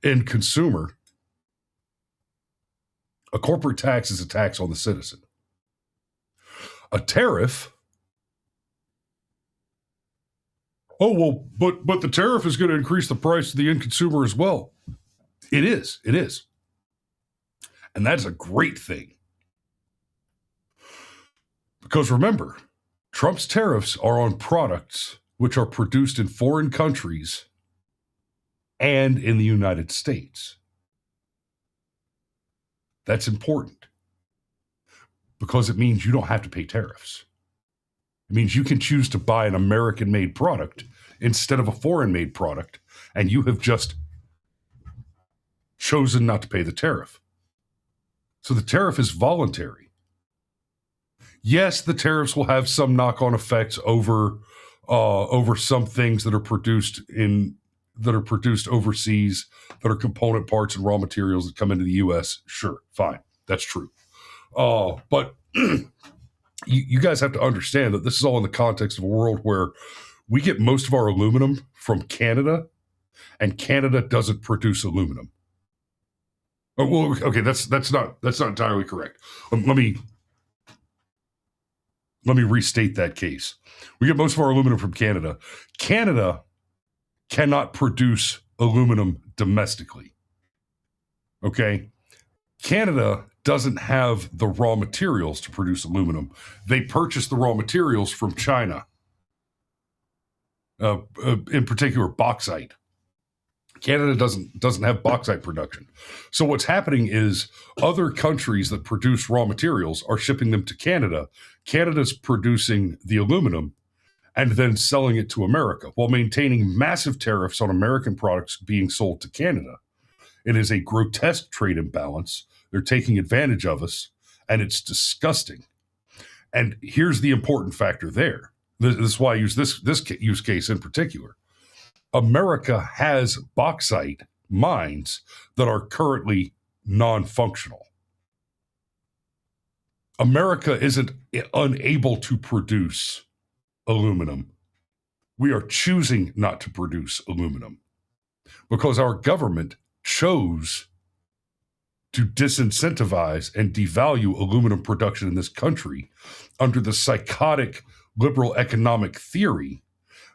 end consumer. A corporate tax is a tax on the citizen. A tariff, oh, well, but the tariff is going to increase the price to the end consumer as well. It is. And that's a great thing. Because remember, Trump's tariffs are on products which are produced in foreign countries and in the United States. That's important because it means you don't have to pay tariffs. It means you can choose to buy an American-made product instead of a foreign-made product, and you have just chosen not to pay the tariff. So the tariff is voluntary. Yes, the tariffs will have some knock-on effects over some things that are produced overseas, that are component parts and raw materials that come into the U.S. Sure, fine, that's true. But you guys have to understand that this is all in the context of a world where we get most of our aluminum from Canada, and Canada doesn't produce aluminum. Oh, well, okay, that's not entirely correct. Let me restate that case. We get most of our aluminum from Canada. Canada cannot produce aluminum domestically. Okay? Canada doesn't have the raw materials to produce aluminum. They purchase the raw materials from China, in particular bauxite. Canada doesn't have bauxite production. So what's happening is other countries that produce raw materials are shipping them to Canada. Canada's producing the aluminum and then selling it to America while maintaining massive tariffs on American products being sold to Canada. It is a grotesque trade imbalance. They're taking advantage of us, and it's disgusting. And here's the important factor there. This is why I use this use case in particular. America has bauxite mines that are currently non-functional. America isn't unable to produce aluminum. We are choosing not to produce aluminum because our government chose to disincentivize and devalue aluminum production in this country under the psychotic liberal economic theory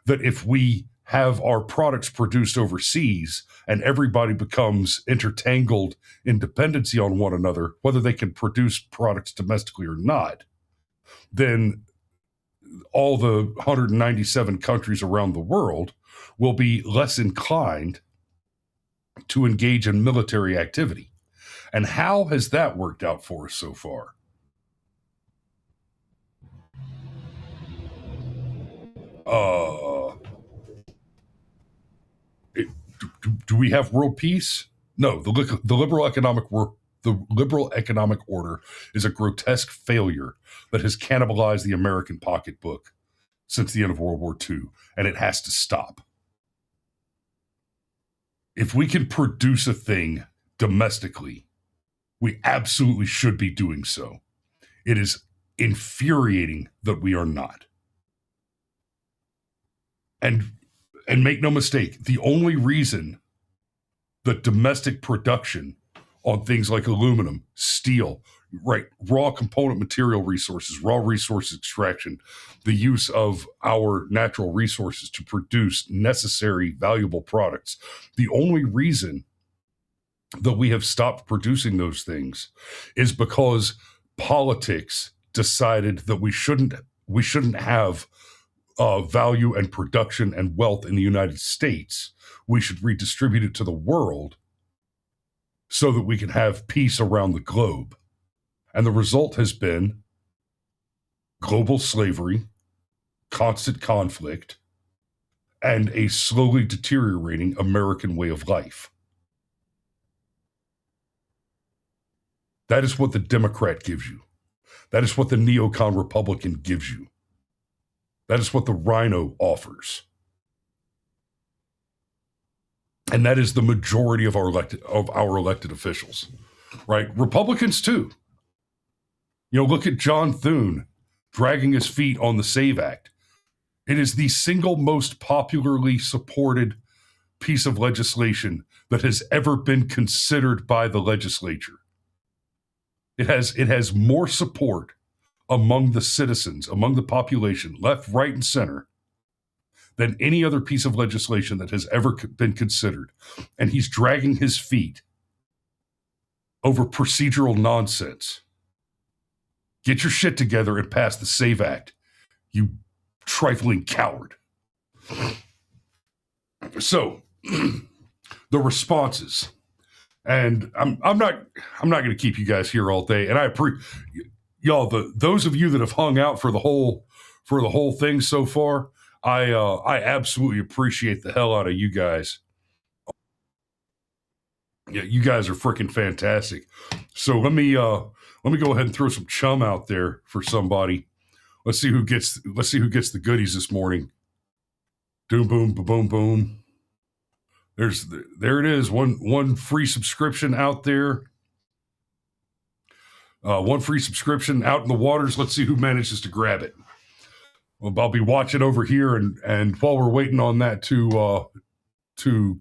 that if we have our products produced overseas and everybody becomes intertangled in dependency on one another, whether they can produce products domestically or not, then all the 197 countries around the world will be less inclined to engage in military activity. And how has that worked out for us so far? Do we have world peace? No, the liberal economic order is a grotesque failure that has cannibalized the American pocketbook since the end of World War II, and it has to stop. If we can produce a thing domestically, we absolutely should be doing so. It is infuriating that we are not. And make no mistake, the only reason that domestic production on things like aluminum, steel, right, raw component material resources, raw resource extraction, the use of our natural resources to produce necessary, valuable products. The only reason that we have stopped producing those things is because politics decided that we shouldn't have value and production and wealth in the United States. We should redistribute it to the world so that we can have peace around the globe. And the result has been global slavery, constant conflict, and a slowly deteriorating American way of life. That is what the Democrat gives you. That is what the neocon Republican gives you. That is what the Rhino offers. And that is the majority of our elected officials, right? Republicans too. Look at John Thune dragging his feet on the SAVE Act. It is the single most popularly supported piece of legislation that has ever been considered by the legislature. It has more support among the citizens, among the population, left, right, and center, than any other piece of legislation that has ever been considered. And he's dragging his feet over procedural nonsense. Get your shit together and pass the SAVE Act, you trifling coward. So, the responses. And I'm not going to keep you guys here all day. And I appreciate y'all, those of you that have hung out for the whole thing so far. I absolutely appreciate the hell out of you guys. Yeah, you guys are freaking fantastic. So let me go ahead and throw some chum out there for somebody. Let's see who gets the goodies this morning. Doom boom boom boom. There it is. One free subscription out there. One free subscription out in the waters. Let's see who manages to grab it. Well, I'll be watching over here, and while we're waiting on that to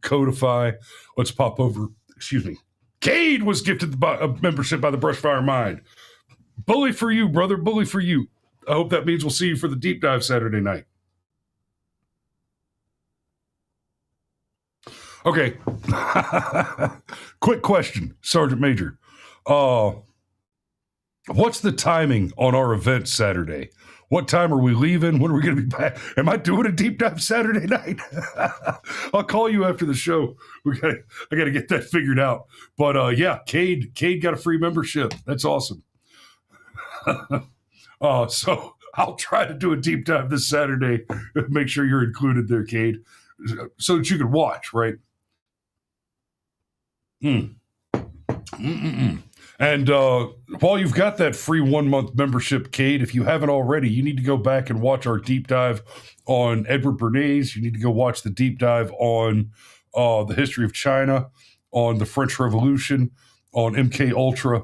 codify, let's pop over. Excuse me. Cade was gifted a membership by the Brushfire Mind. Bully for you, brother. Bully for you. I hope that means we'll see you for the deep dive Saturday night. Okay. Quick question, Sergeant Major. What's the timing on our event Saturday? What time are we leaving? When are we going to be back? Am I doing a deep dive Saturday night? I'll call you after the show. I got to get that figured out. But yeah, Cade got a free membership. That's awesome. So I'll try to do a deep dive this Saturday. Make sure you're included there, Cade, so that you can watch, right? And while you've got that free 1 month membership, Cade, if you haven't already, you need to go back and watch our deep dive on Edward Bernays. You need to go watch the deep dive on the history of China, on the French Revolution, on MK Ultra,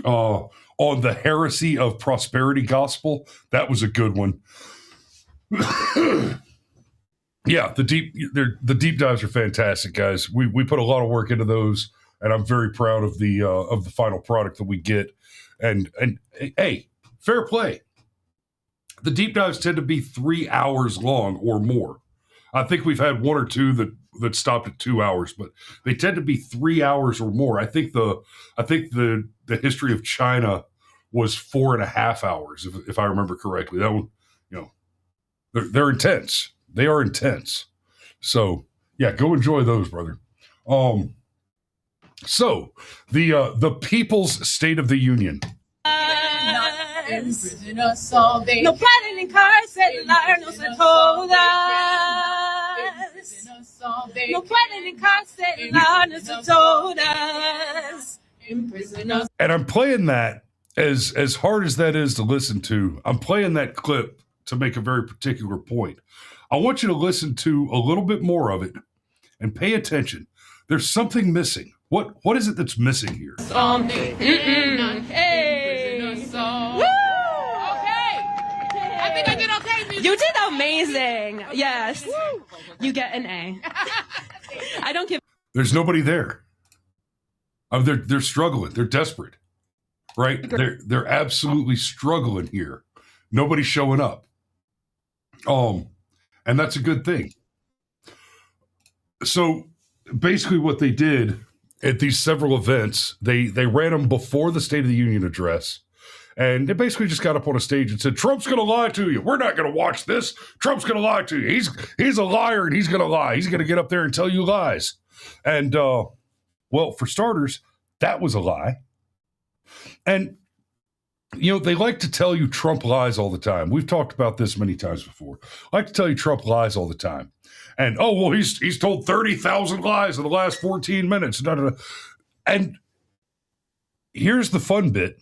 on the heresy of prosperity gospel. That was a good one. Yeah, the deep dives are fantastic, guys. We put a lot of work into those. And I'm very proud of the final product that we get. And hey, fair play. The deep dives tend to be 3 hours long or more. I think we've had one or two that stopped at 2 hours, but they tend to be 3 hours or more. I think the history of China was 4.5 hours, if I remember correctly. That one, they're intense. They are intense. So yeah, go enjoy those, brother. So, the People's State of the Union.
No planning incarcerated, no se todas. No planning incarcerated, no se todas.
And I'm playing that as hard as that is to listen to. I'm playing that clip to make a very particular point. I want you to listen to a little bit more of it and pay attention. There's something missing. What is it that's missing here?
Hey. Woo! Okay. I think I did okay. You did amazing. Yes. You get an A. I don't give.
There's nobody there. They're struggling. They're desperate, right? They're absolutely struggling here. Nobody's showing up. And that's a good thing. So basically what they did at these several events, they ran them before the State of the Union address. And they basically just got up on a stage and said, Trump's going to lie to you. We're not going to watch this. Trump's going to lie to you. He's a liar and he's going to lie. He's going to get up there and tell you lies. And, well, for starters, that was a lie. And, you know, they like to tell you Trump lies all the time. We've talked about this many times before. I like to tell you Trump lies all the time. And, oh, well, he's told 30,000 lies in the last 14 minutes. And here's the fun bit.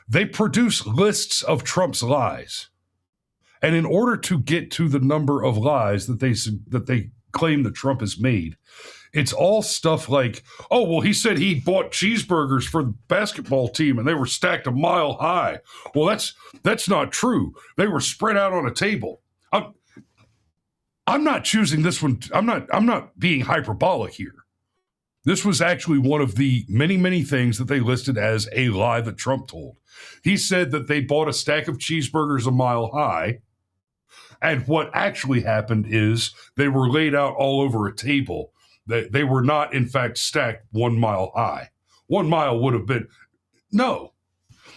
They produce lists of Trump's lies. And in order to get to the number of lies that they claim that Trump has made, it's all stuff like, oh, well, he said he bought cheeseburgers for the basketball team and they were stacked a mile high. Well, that's not true. They were spread out on a table. I'm not choosing this one. I'm not being hyperbolic here. This was actually one of the many, many things that they listed as a lie that Trump told. He said that they bought a stack of cheeseburgers a mile high. And what actually happened is they were laid out all over a table. They were not, in fact, stacked 1 mile high. 1 mile would have been, no,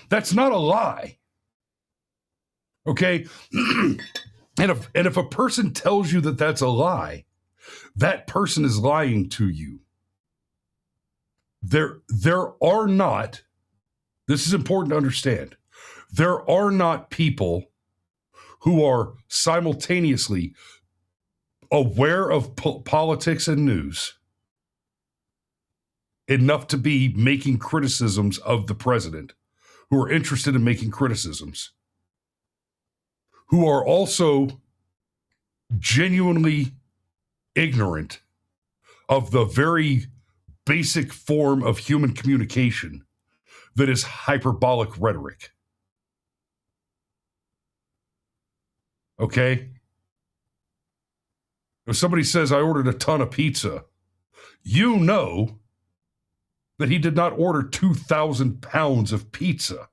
that's not a lie. Okay? And if a person tells you that that's a lie, that person is lying to you. There are not, this is important to understand, there are not people who are simultaneously aware of politics and news enough to be making criticisms of the president, who are interested in making criticisms, who are also genuinely ignorant of the very basic form of human communication that is hyperbolic rhetoric. Okay? If somebody says, I ordered a ton of pizza, you know that he did not order 2,000 pounds of pizza.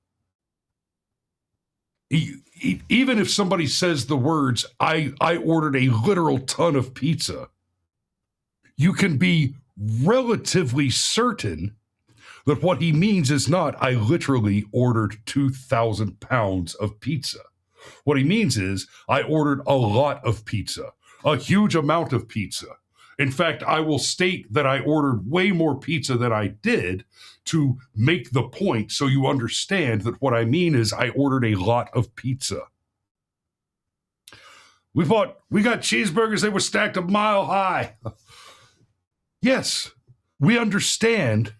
Even if somebody says the words, I ordered a literal ton of pizza, you can be relatively certain that what he means is not, I literally ordered 2,000 pounds of pizza. What he means is, I ordered a lot of pizza, a huge amount of pizza. In fact, I will state that I ordered way more pizza than I did to make the point so you understand that what I mean is I ordered a lot of pizza. We got cheeseburgers, they were stacked a mile high. Yes, we understand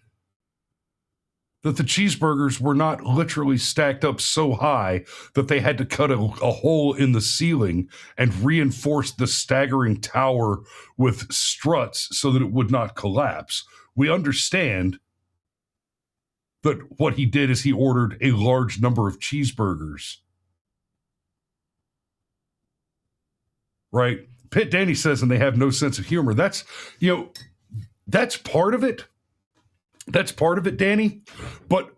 that the cheeseburgers were not literally stacked up so high that they had to cut a hole in the ceiling and reinforce the staggering tower with struts so that it would not collapse. We understand that what he did is he ordered a large number of cheeseburgers. Right? Pitt Danny says, and they have no sense of humor. That's part of it. That's part of it, Danny. But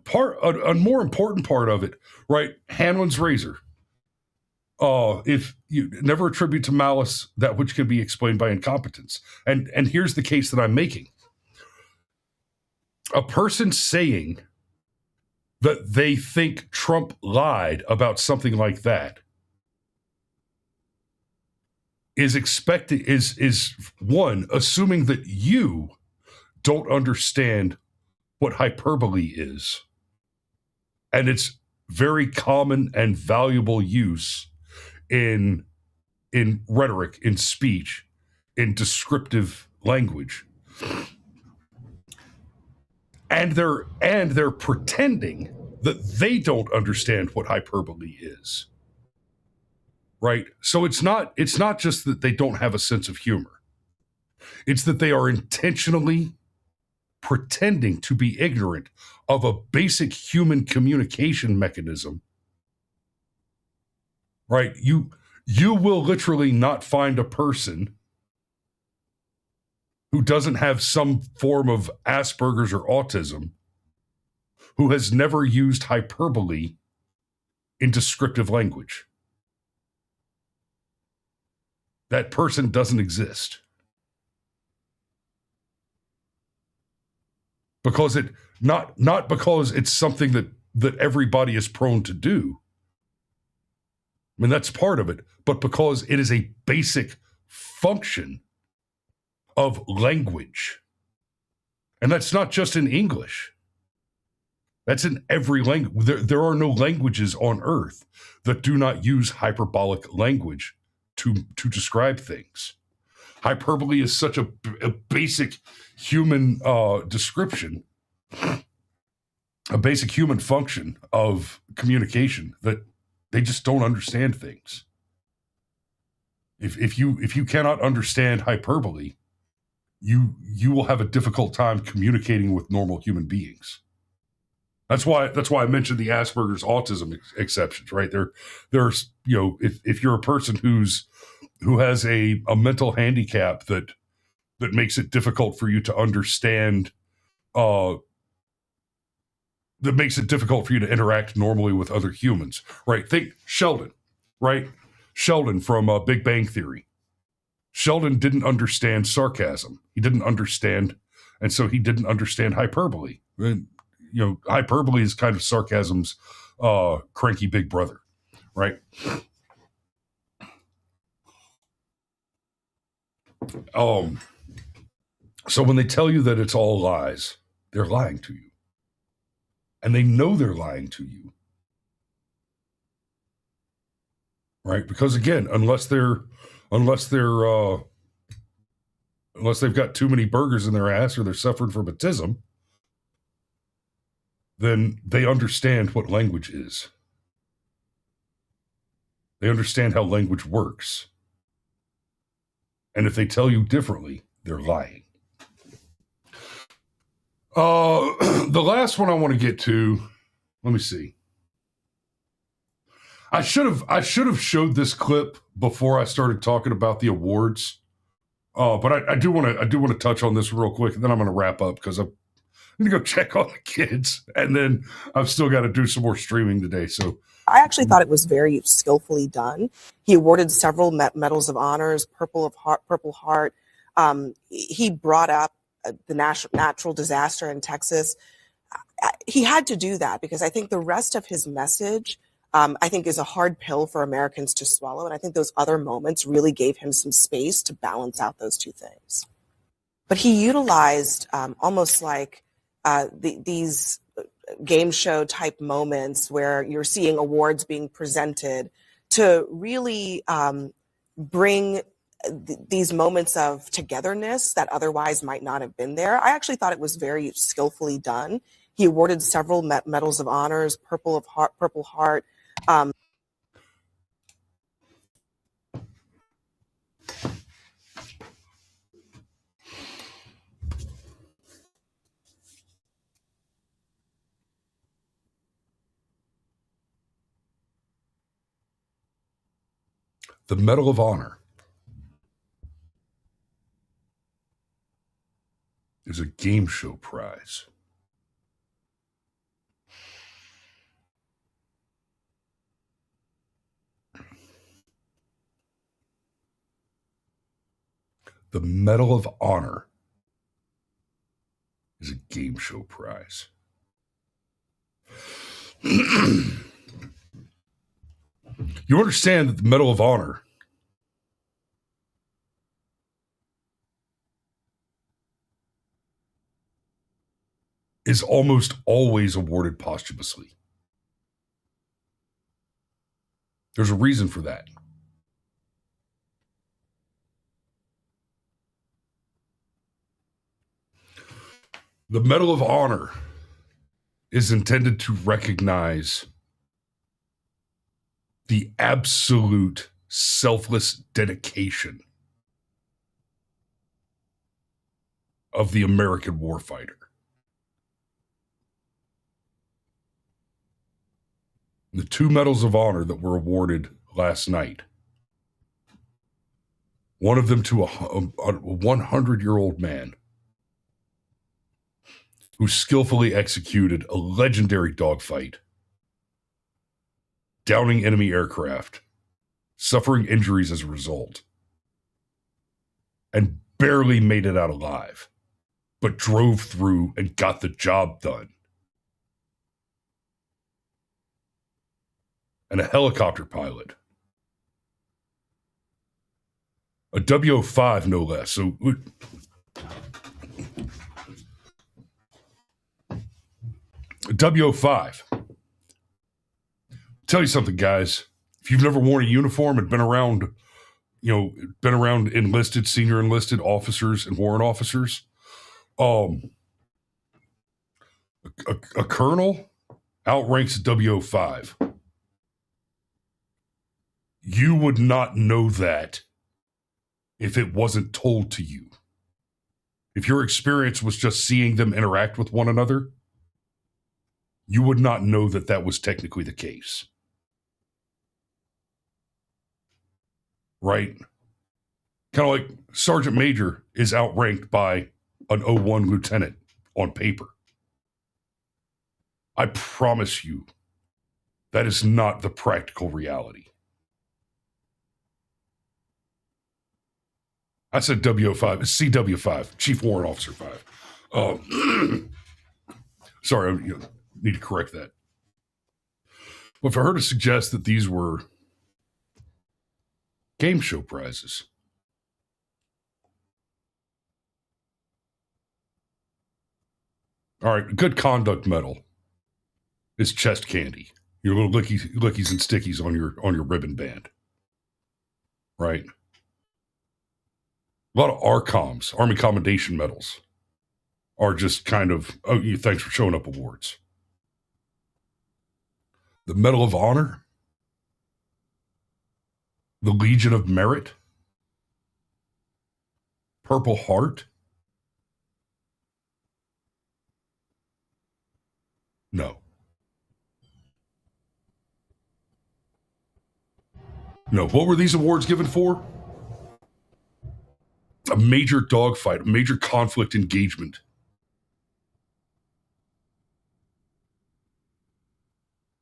a more important part of it, right? Hanlon's razor. If you never attribute to malice that which can be explained by incompetence. And here's the case that I'm making. A person saying that they think Trump lied about something like that is one, assuming that you don't understand what hyperbole is. And it's very common and valuable use in rhetoric, in speech, in descriptive language. And they're pretending that they don't understand what hyperbole is. Right? So it's not just that they don't have a sense of humor. It's that they are intentionally pretending to be ignorant of a basic human communication mechanism. Right? You will literally not find a person who doesn't have some form of Asperger's or autism who has never used hyperbole in descriptive language. That person doesn't exist. Because it not because it's something that everybody is prone to do. I mean, that's part of it, but because it is a basic function of language. And that's not just in English. That's in every language. There are no languages on earth that do not use hyperbolic language to describe things. Hyperbole is such a basic human description, a basic human function of communication that they just don't understand things. If you cannot understand hyperbole, you will have a difficult time communicating with normal human beings. That's why I mentioned the Asperger's autism exceptions, right? There's if you're a person who has a mental handicap that makes it difficult for you to understand, that makes it difficult for you to interact normally with other humans, right? Think Sheldon, right? Sheldon from Big Bang Theory. Sheldon didn't understand sarcasm. He didn't understand, and so he didn't understand hyperbole. And, hyperbole is kind of sarcasm's cranky big brother, right? So when they tell you that it's all lies, they're lying to you. And they know they're lying to you. Right? Because again, unless they've got too many burgers in their ass or they're suffering from autism, then they understand what language is. They understand how language works. And if they tell you differently, they're lying. The last one I want to get to, let me see. I should have showed this clip before I started talking about the awards. But I do want to touch on this real quick, and then I'm going to wrap up because I'm going to go check on the kids, and then I've still got to do some more streaming today. So
I actually thought it was very skillfully done. He awarded several medals of honors, Purple Heart. He brought up the natural disaster in Texas. He had to do that because I think the rest of his message, I think, is a hard pill for Americans to swallow. And I think those other moments really gave him some space to balance out those two things. But he utilized almost like these game show type moments where you're seeing awards being presented to really bring these moments of togetherness that otherwise might not have been there. I actually thought it was very skillfully done. He awarded several medals of honors, Purple Heart.
the Medal of Honor is a game show prize. The Medal of Honor is a game show prize. You understand that the Medal of Honor is almost always awarded posthumously. There's a reason for that. The Medal of Honor is intended to recognize the absolute selfless dedication of the American warfighter. The two Medals of Honor that were awarded last night one of them to a 100-year-old man who skillfully executed a legendary dogfight, downing enemy aircraft, suffering injuries as a result, and barely made it out alive, but drove through and got the job done. And a helicopter pilot, a W-5 no less. So a W-5. Tell you something, guys. If you've never worn a uniform and been around enlisted, senior enlisted officers and warrant officers, a colonel outranks a W-5. You would not know that if it wasn't told to you. If your experience was just seeing them interact with one another, you would not know that that was technically the case. Right? Kind of like Sergeant Major is outranked by an 01 lieutenant on paper. I promise you, that is not the practical reality. I said W-5, it's CW-5, Chief Warrant Officer 5. Sorry, I need to correct that. But for her to suggest that these were game show prizes, all right, good conduct medal is chest candy. Your little lickies and stickies on your ribbon band, right? A lot of ARCOMs, Army Commendation Medals, are just kind of, thanks for showing up awards. The Medal of Honor, the Legion of Merit, Purple Heart. No. No. What were these awards given for? A major dogfight, a major conflict engagement.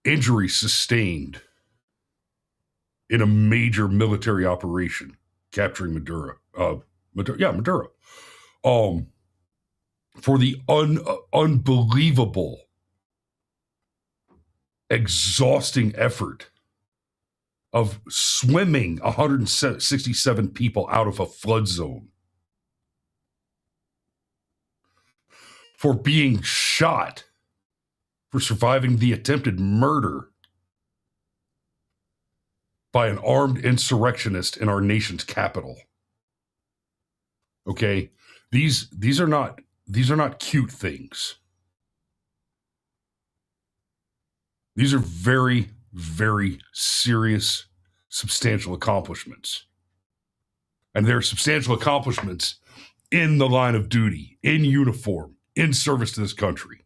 Injury sustained in a major military operation, capturing Maduro. Maduro. For the unbelievable, exhausting effort of swimming 167 people out of a flood zone. For being shot, for surviving the attempted murder by an armed insurrectionist in our nation's capital. Okay, these are not cute things. These are very, very serious, substantial accomplishments. And they're substantial accomplishments in the line of duty, in uniform, in service to this country.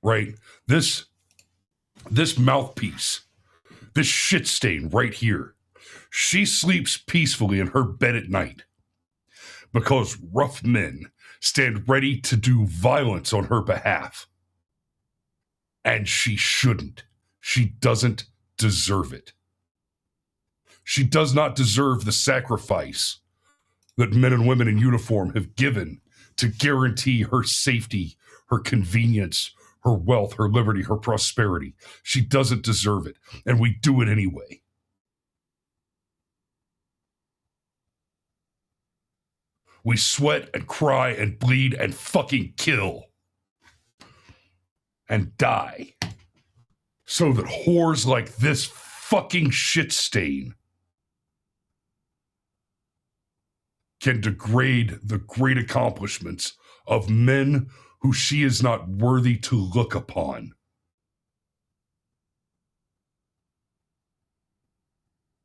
Right? This mouthpiece, this shit stain right here, she sleeps peacefully in her bed at night because rough men stand ready to do violence on her behalf. And she shouldn't. She doesn't deserve it. She does not deserve the sacrifice that men and women in uniform have given to guarantee her safety, her convenience, her wealth, her liberty, her prosperity. She doesn't deserve it, and we do it anyway. We sweat and cry and bleed and fucking kill and die so that whores like this fucking shit stain can degrade the great accomplishments of men who she is not worthy to look upon.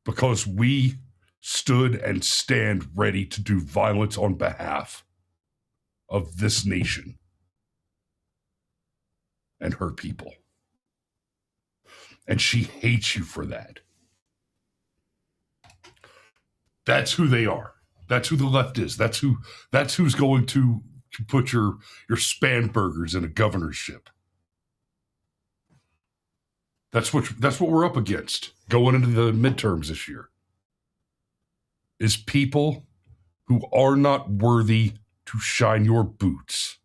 Because we stood and stand ready to do violence on behalf of this nation and her people. And she hates you for that. That's who they are. That's who the left is. That's who's going to put your Spanburgers in a governorship. That's what we're up against going into the midterms this year. Is people who are not worthy to shine your boots.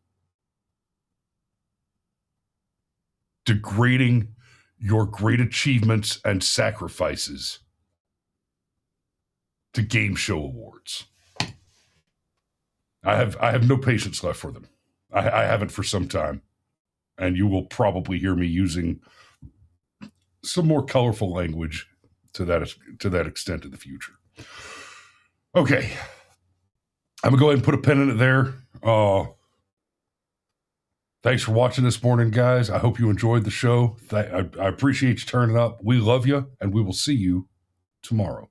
Degrading your great achievements and sacrifices to game show awards. I have no patience left for them. I haven't for some time. And you will probably hear me using some more colorful language to that extent in the future. Okay. I'm going to go ahead and put a pin in it there. Thanks for watching this morning, guys. I hope you enjoyed the show. I appreciate you turning up. We love you, and we will see you tomorrow.